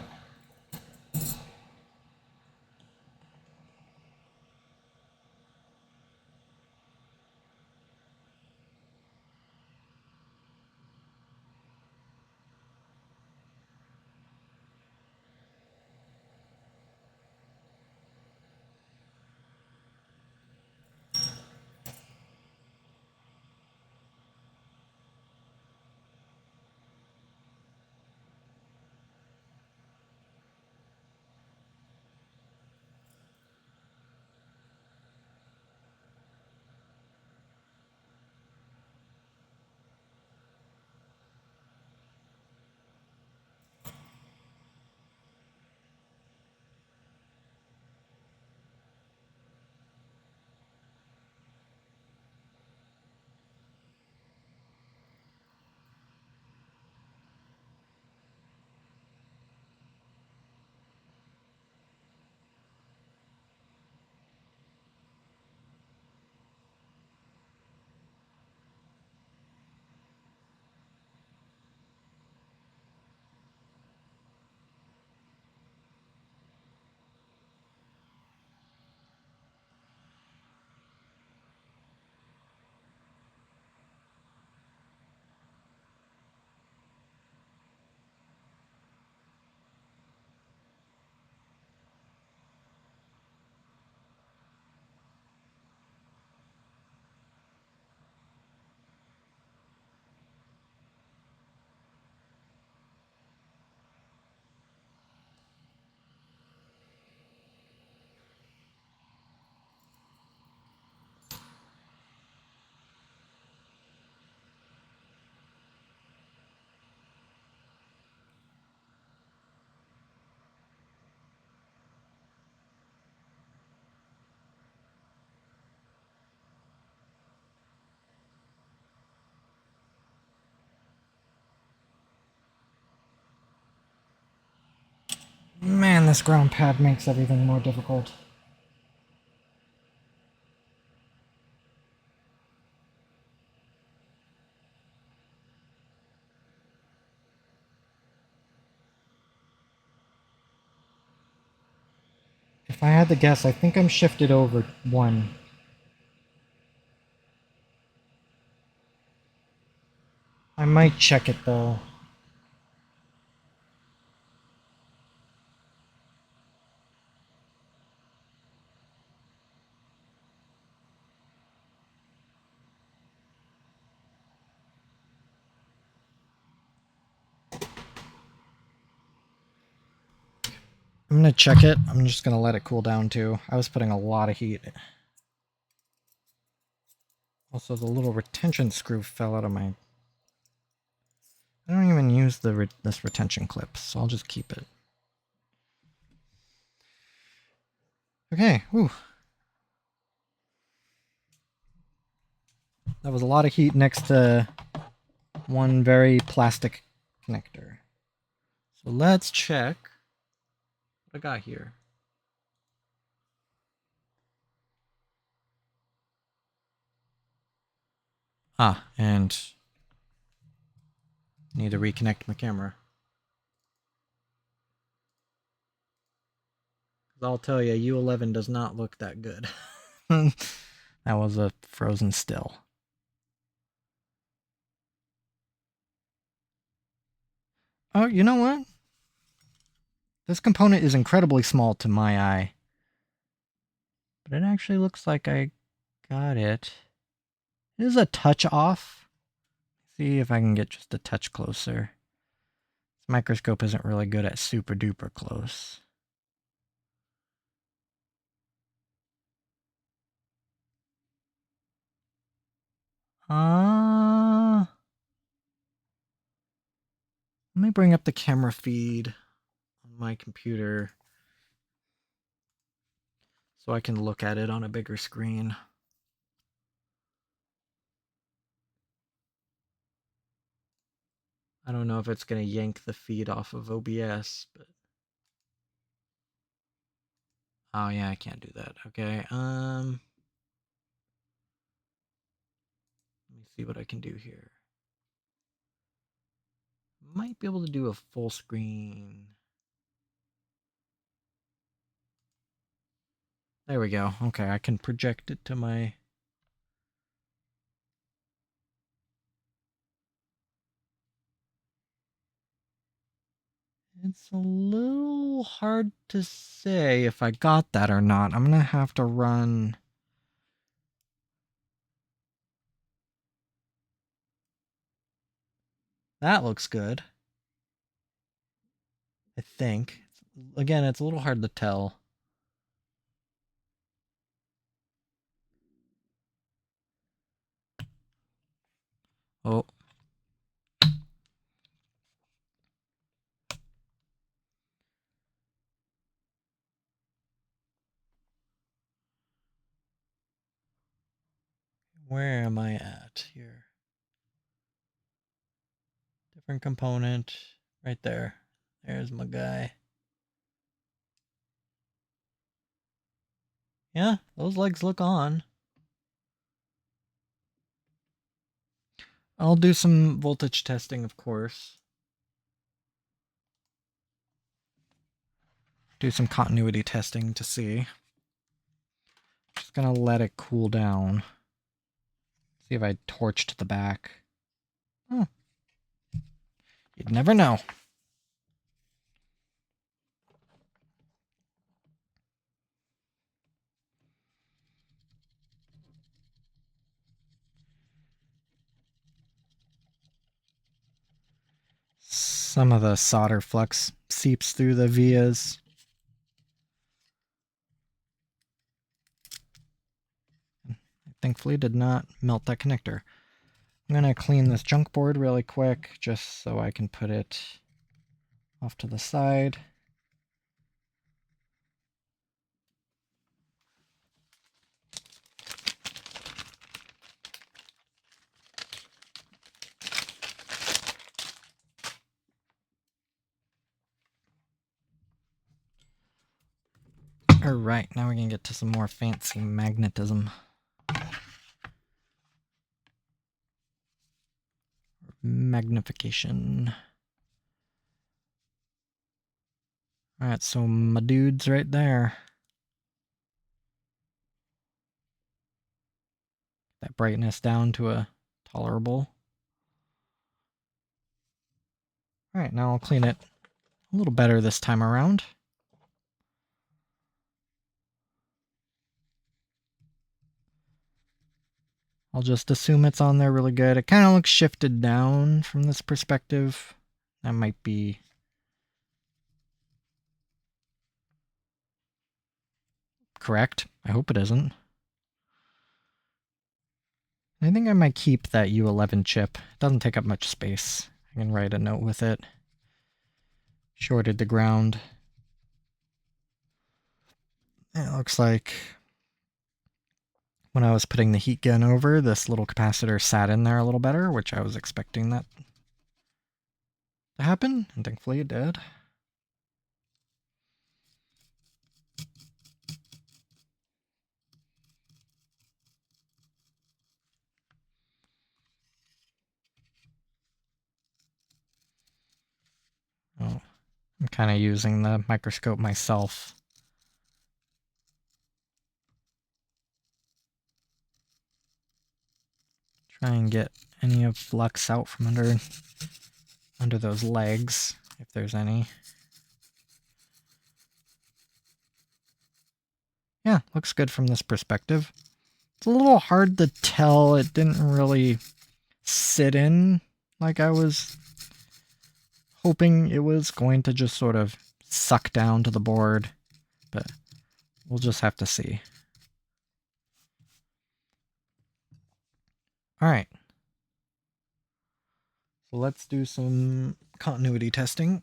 this ground pad makes everything more difficult. If I had to guess, I think I'm shifted over one. I might check it though. I'm gonna check it. I'm just gonna let it cool down too. I was putting a lot of heat. Also, the little retention screw fell out of my... I don't even use this retention clip, so I'll just keep it. Okay, whew. That was a lot of heat next to one very plastic connector. So let's check what I got here. Ah, and need to reconnect my camera. I'll tell you, U11 does not look that good. That was a frozen still. Oh, you know what? This component is incredibly small to my eye. But it actually looks like I got it. It is a touch off. See if I can get just a touch closer. This microscope isn't really good at super duper close. Let me bring up the camera feed on my computer so I can look at it on a bigger screen. I don't know if it's going to yank the feed off of OBS, but... Oh yeah, I can't do that. Okay, let me see what I can do here. Might be able to do a full screen. There we go. Okay, I can project it to my... It's a little hard to say if I got that or not. I'm gonna have to run... That looks good. I think. Again, it's a little hard to tell. Oh. Where am I at here? Different component. Right there. There's my guy. Yeah, those legs look on. I'll do some voltage testing, of course. Do some continuity testing to see. Just gonna let it cool down. See if I torched the back. Oh. You'd never know. Some of the solder flux seeps through the vias. Thankfully did not melt that connector. I'm going to clean this junk board really quick just so I can put it off to the side. Alright, now we can get to some more fancy magnetism. Magnification. Alright, so my dude's right there. That brightness down to a tolerable. Alright, now I'll clean it a little better this time around. I'll just assume it's on there really good. It kind of looks shifted down from this perspective. That might be correct. I hope it isn't. I think I might keep that U11 chip. It doesn't take up much space. I can write a note with it. Shorted the ground. It looks like when I was putting the heat gun over, this little capacitor sat in there a little better, which I was expecting that to happen, and thankfully it did. Oh, I'm kind of using the microscope myself. Try and get any of flux out from under those legs, if there's any. Yeah, looks good from this perspective. It's a little hard to tell. It didn't really sit in like I was hoping it was going to just sort of suck down to the board, but we'll just have to see. All right. So let's do some continuity testing.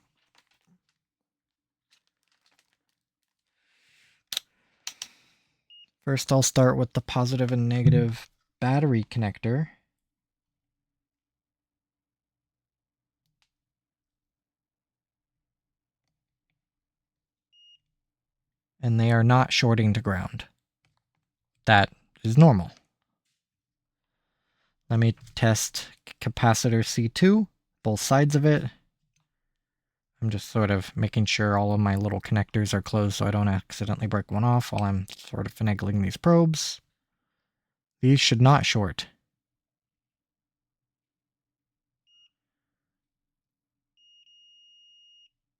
First, I'll start with the positive and negative battery connector. And they are not shorting to ground. That is normal. Let me test capacitor C2, both sides of it. I'm just sort of making sure all of my little connectors are closed so I don't accidentally break one off while I'm sort of finagling these probes. These should not short.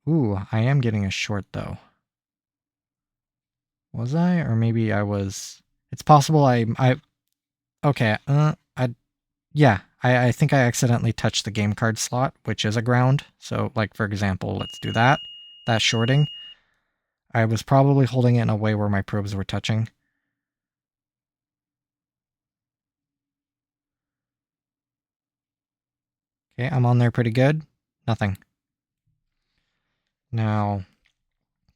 Ooh, I am getting a short though. Was I? Or maybe I was... It's possible okay, I think I accidentally touched the game card slot, which is a ground. So, like, for example, let's do that. That's shorting. I was probably holding it in a way where my probes were touching. Okay, I'm on there pretty good. Nothing. Now,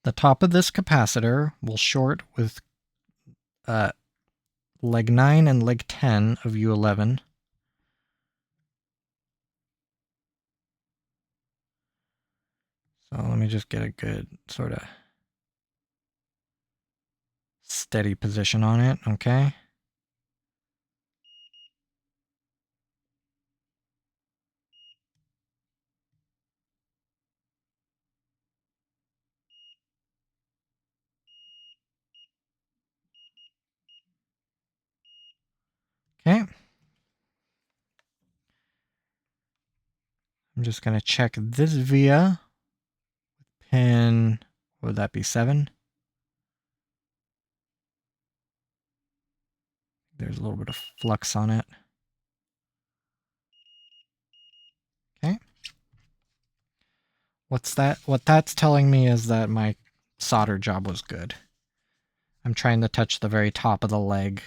the top of this capacitor will short with leg 9 and leg 10 of U11. So let me just get a good sort of steady position on it, okay? Okay. I'm just going to check this via pin, what would that be, 7? There's a little bit of flux on it. Okay. What's that? What that's telling me is that my solder job was good. I'm trying to touch the very top of the leg.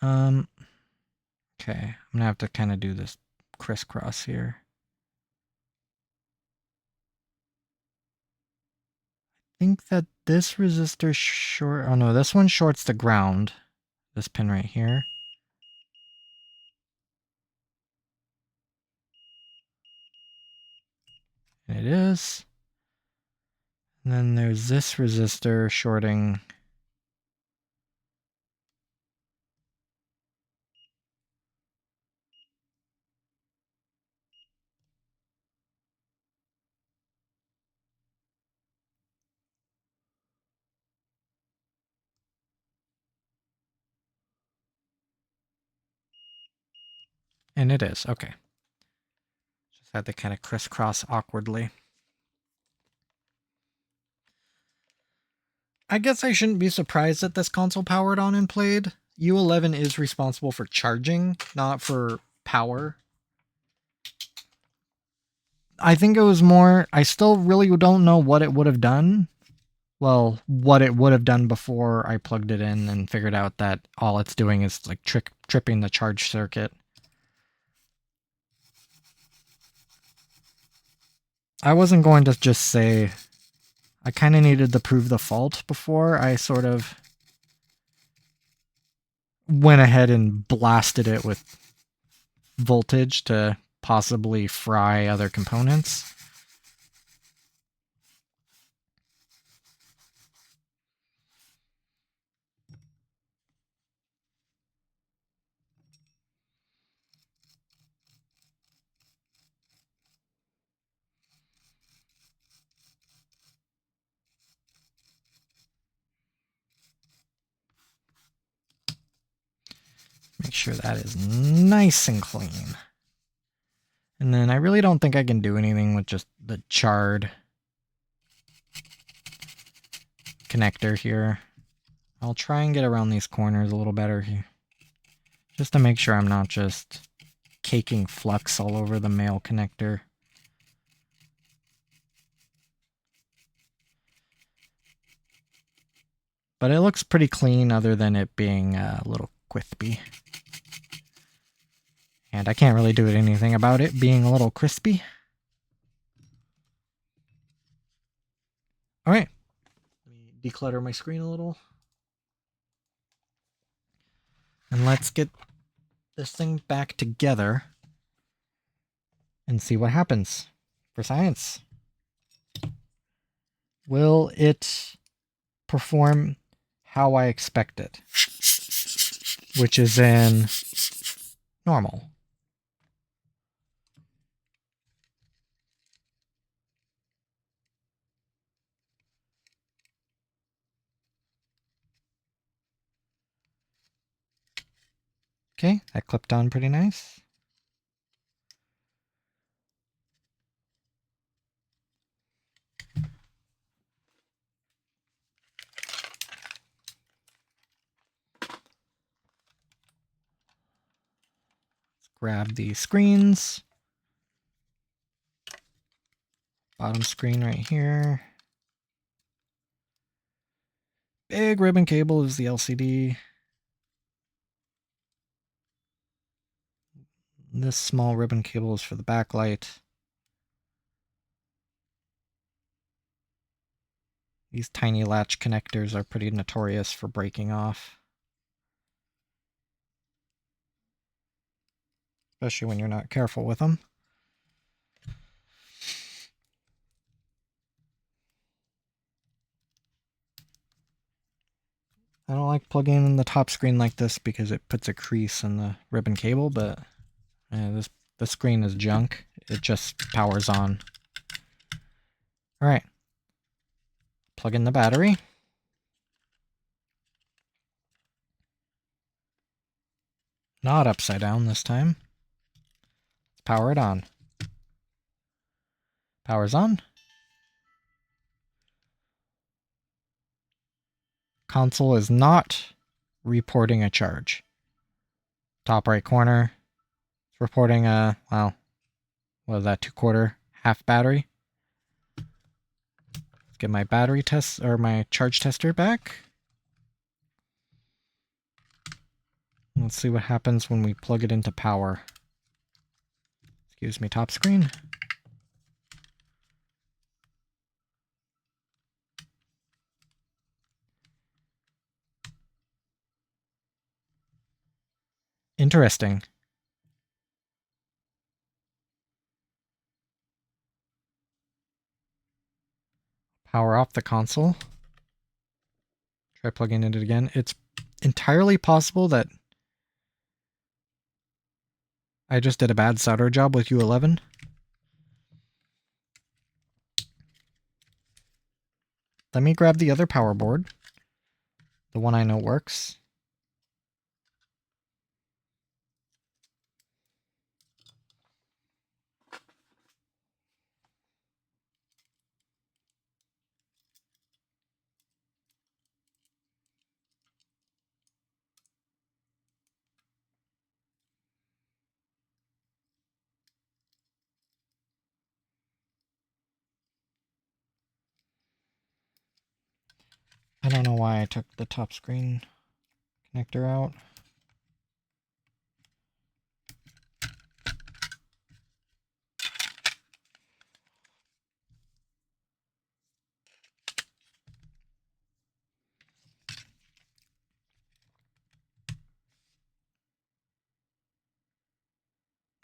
Okay, I'm gonna have to kind of do this crisscross here. I think that this resistor short... Oh no, this one shorts the ground. This pin right here. And it is. And then there's this resistor shorting. And it is, okay. Just had to kind of crisscross awkwardly. I guess I shouldn't be surprised that this console powered on and played. U11 is responsible for charging, not for power. I think it was more, I still really don't know what it would have done. Well, what it would have done before I plugged it in and figured out that all it's doing is like tripping the charge circuit. I wasn't going to just say, I kind of needed to prove the fault before I sort of went ahead and blasted it with voltage to possibly fry other components. Make sure that is nice and clean. And then I really don't think I can do anything with just the charred connector here. I'll try and get around these corners a little better here, just to make sure I'm not just caking flux all over the male connector. But it looks pretty clean other than it being a little crispy. And I can't really do anything about it being a little crispy. Alright. Let me declutter my screen a little. And let's get this thing back together and see what happens for science. Will it perform how I expect it? Which is in normal. Okay, that clipped on pretty nice. Let's grab the screens. Bottom screen right here. Big ribbon cable is the LCD. This small ribbon cable is for the backlight. These tiny latch connectors are pretty notorious for breaking off. Especially when you're not careful with them. I don't like plugging in the top screen like this because it puts a crease in the ribbon cable, but the screen is junk. It just powers on. Alright. Plug in the battery. Not upside down this time. Let's power it on. Power's on. Console is not reporting a charge. Top right corner. It's reporting a, well, what is that, 2/4 half battery. Let's get my battery test, or my charge tester back. Let's see what happens when we plug it into power. Excuse me, top screen. Interesting. Power off the console. Try plugging it again. It's entirely possible that I just did a bad solder job with U11. Let me grab the other power board. The one I know works. I don't know why I took the top screen connector out.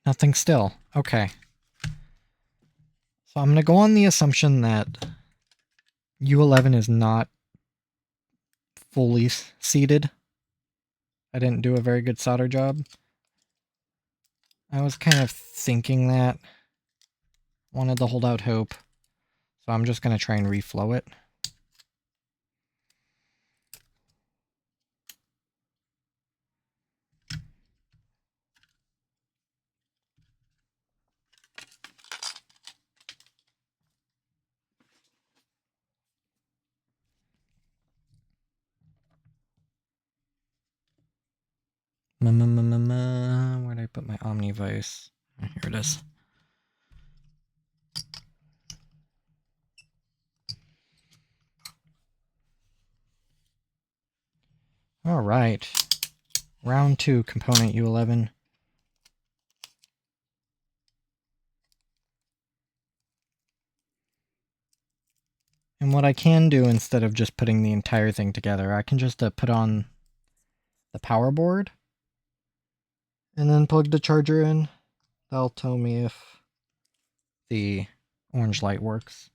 Nothing still. Okay. So I'm going to go on the assumption that U11 is not fully seated. I didn't do a very good solder job. I was kind of thinking that. Wanted to hold out hope. So I'm just going to try and reflow it. Where'd I put my Omni vise? Here it is. All right. Round 2, component U11. And what I can do instead of just putting the entire thing together, I can just put on the power board and then plug the charger in. That'll tell me if the orange light works.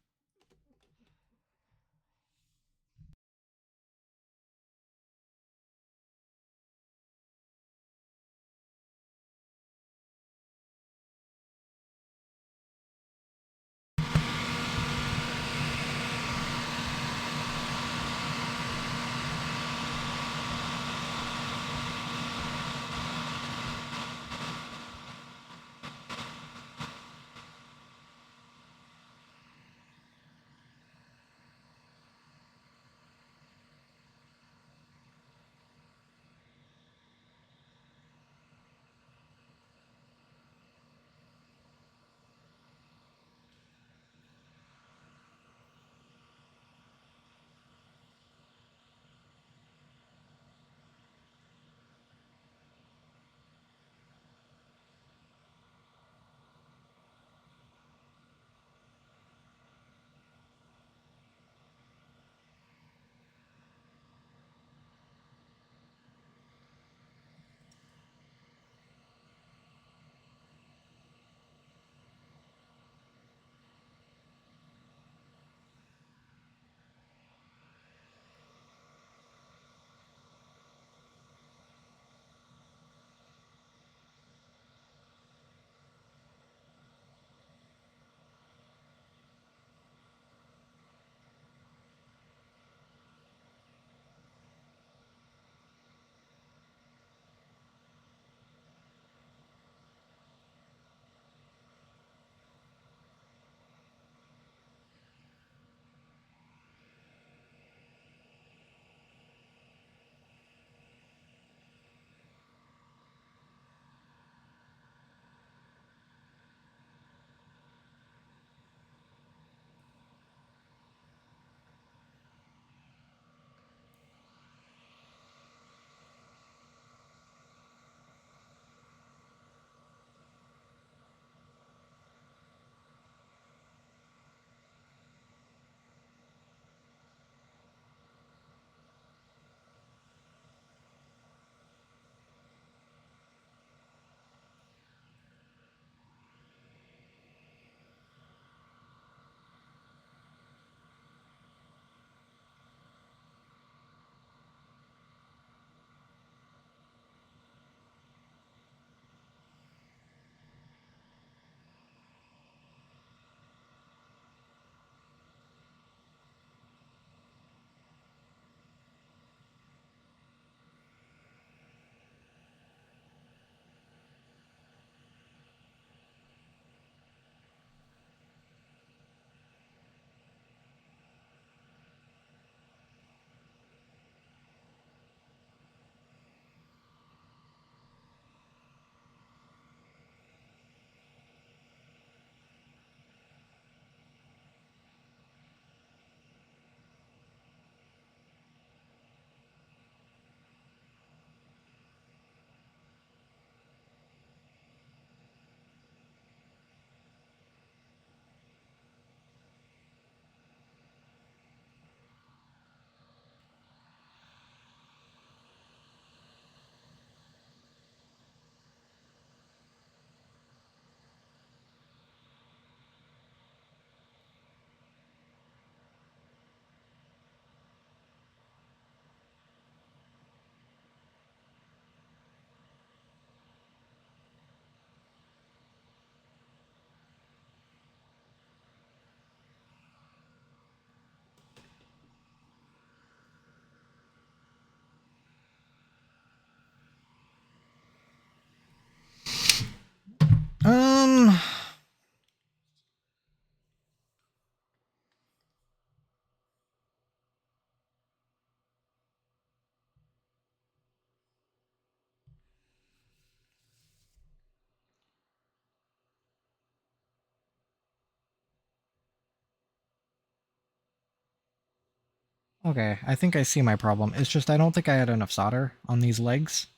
Okay, I think I see my problem. It's just I don't think I had enough solder on these legs.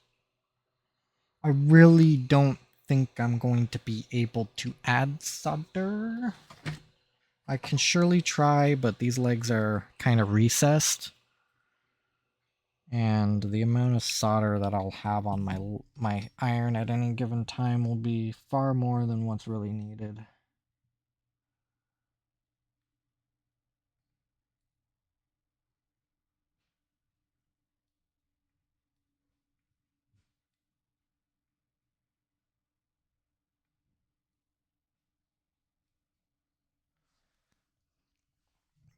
I really don't think I'm going to be able to add solder. I can surely try, but these legs are kind of recessed. And the amount of solder that I'll have on my iron at any given time will be far more than what's really needed.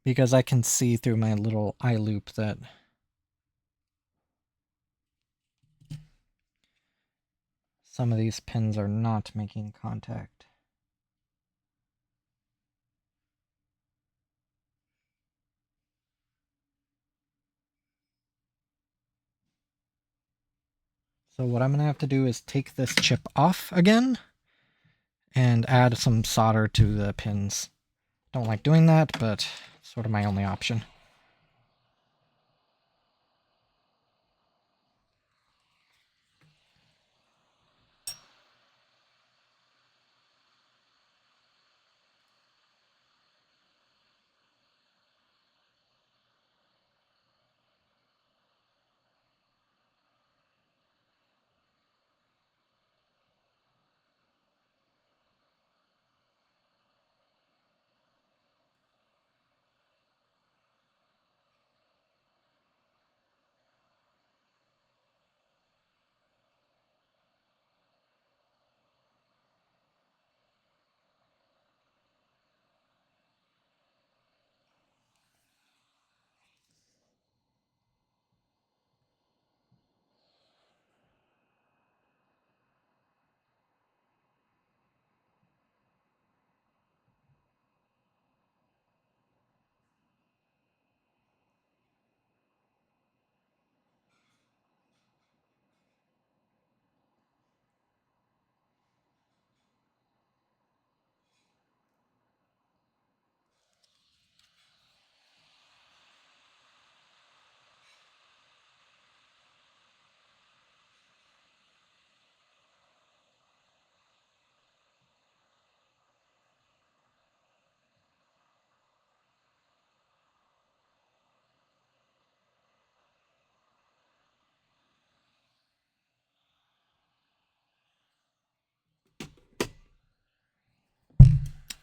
Because I can see through my little eye loop that some of these pins are not making contact. So what I'm going to have to do is take this chip off again and add some solder to the pins. Don't like doing that, but sort of my only option.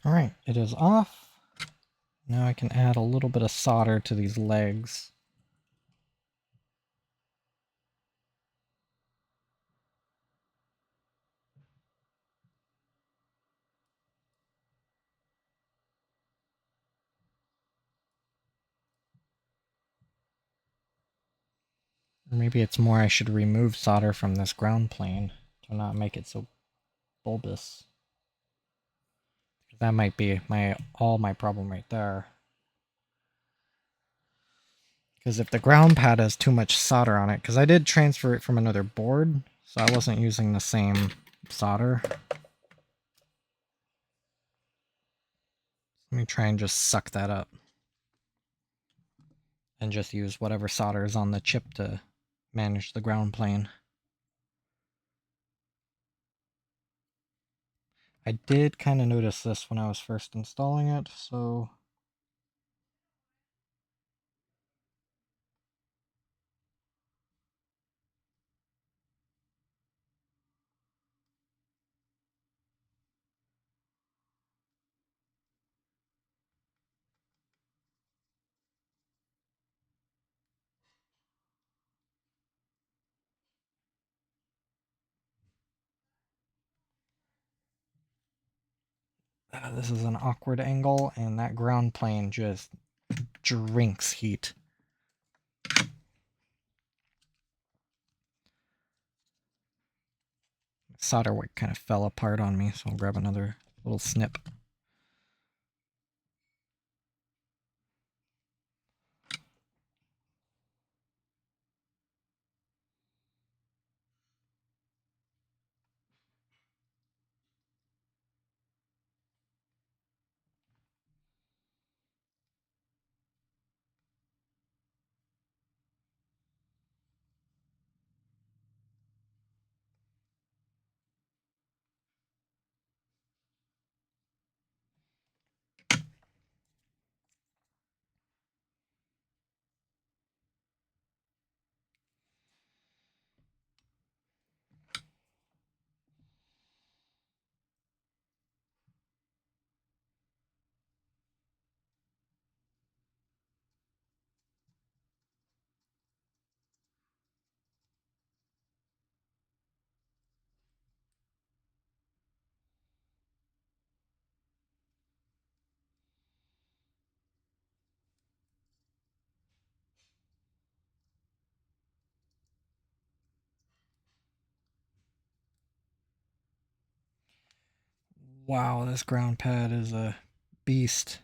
Alright, it is off. Now I can add a little bit of solder to these legs. Or maybe it's more I should remove solder from this ground plane to not make it so bulbous. That might be all my problem right there. Because if the ground pad has too much solder on it, because I did transfer it from another board, so I wasn't using the same solder. Let me try and just suck that up. And just use whatever solder is on the chip to manage the ground plane. I did kind of notice this when I was first installing it, so this is an awkward angle, and that ground plane just drinks heat. Solder wick kind of fell apart on me, so I'll grab another little snip. Wow, this ground pad is a beast.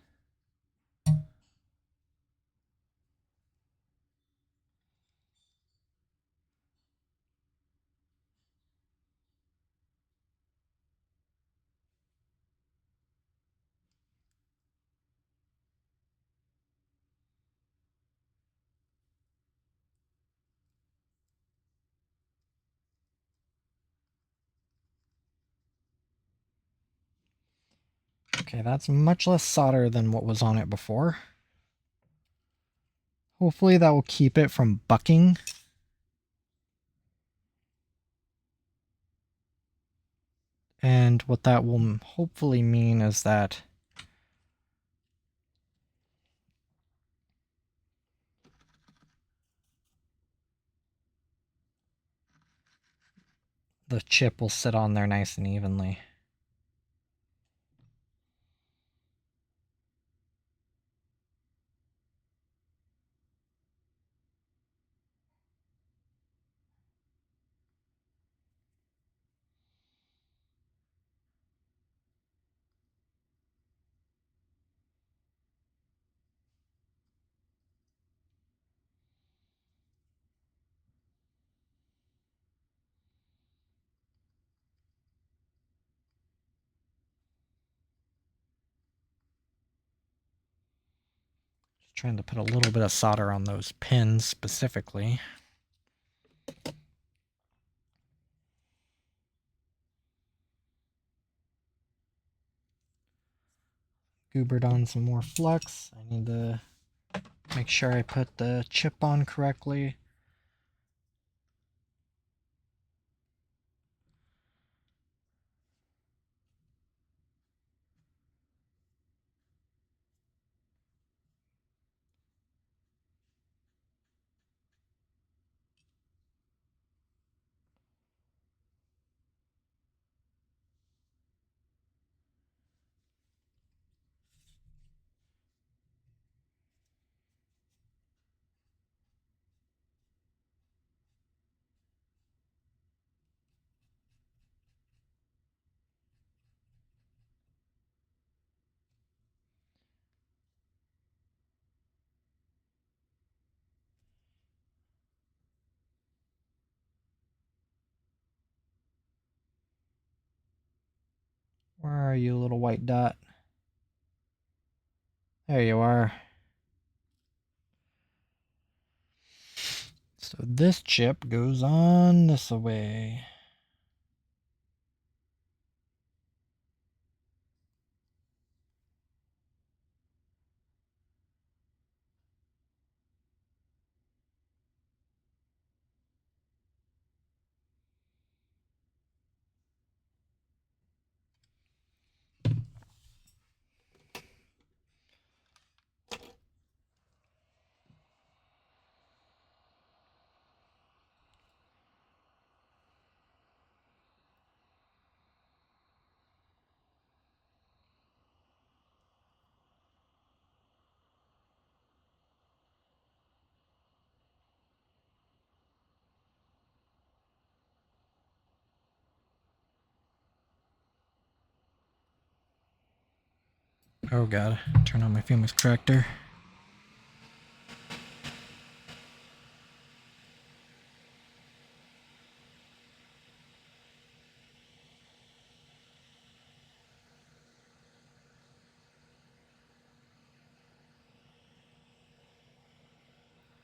Okay, that's much less solder than what was on it before. Hopefully that will keep it from bucking. And what that will hopefully mean is that the chip will sit on there nice and evenly. Just trying to put a little bit of solder on those pins specifically. Goobered on some more flux. I need to make sure I put the chip on correctly. Where are you, little white dot? There you are. So this chip goes on this way. Oh god, turn on my famous corrector.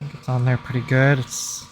I think it's on there pretty good. It's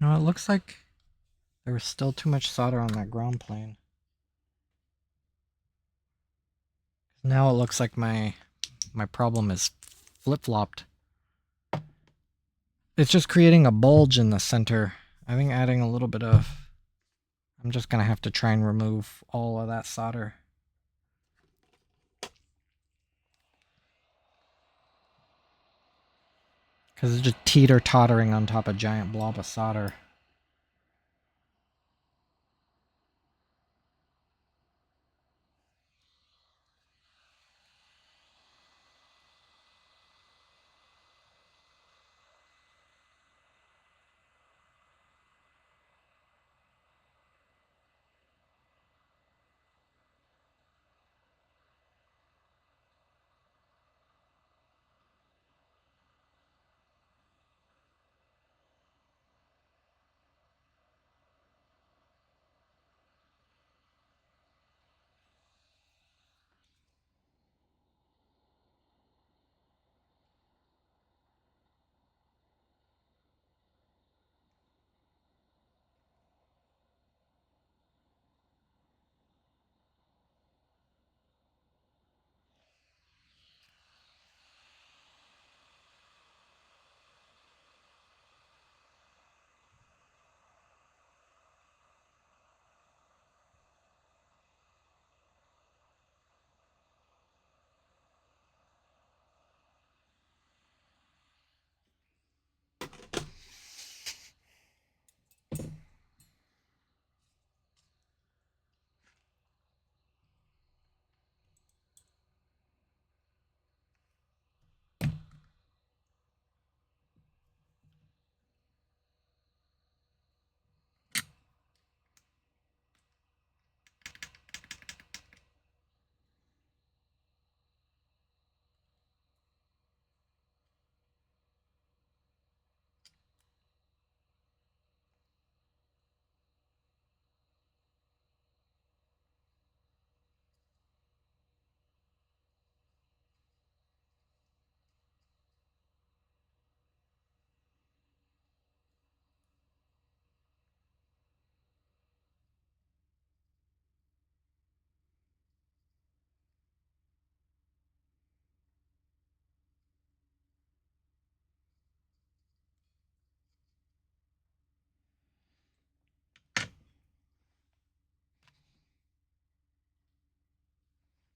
know, it looks like there was still too much solder on that ground plane. Now it looks like my problem is flip-flopped. It's just creating a bulge in the center. I think adding a little bit of... I'm just going to have to try and remove all of that solder. Because it's just teeter-tottering on top of a giant blob of solder.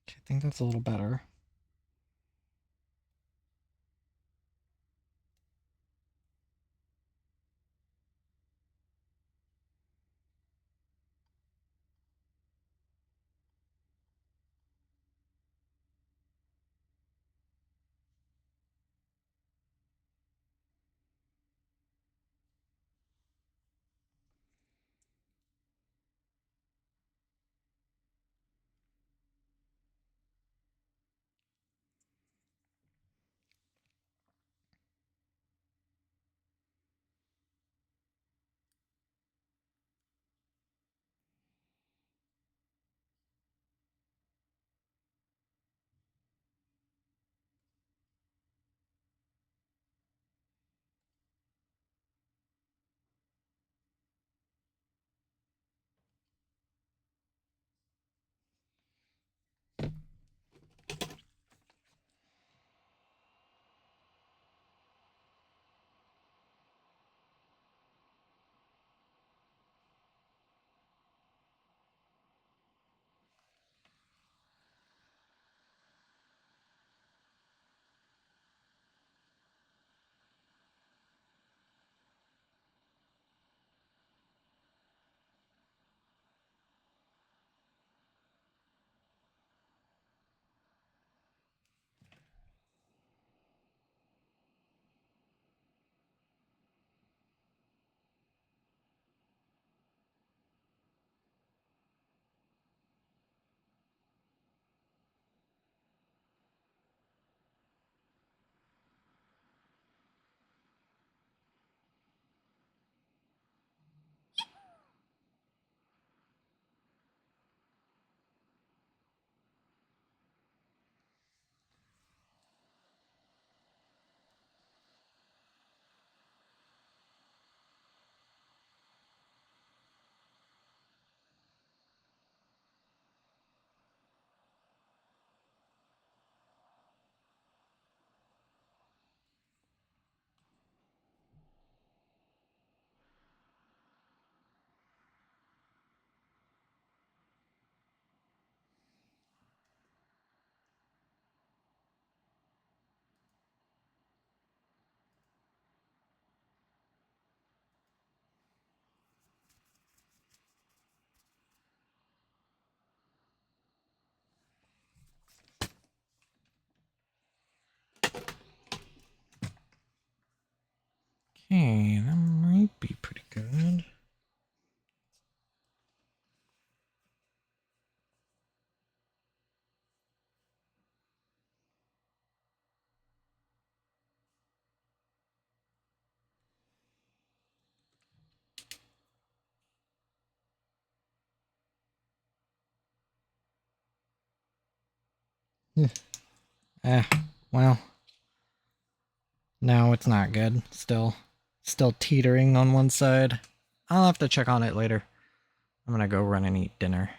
Okay, I think that's a little better. Okay, that might be pretty good. Well, no, it's not good. Still teetering on one side. I'll have to check on it later. I'm gonna go run and eat dinner.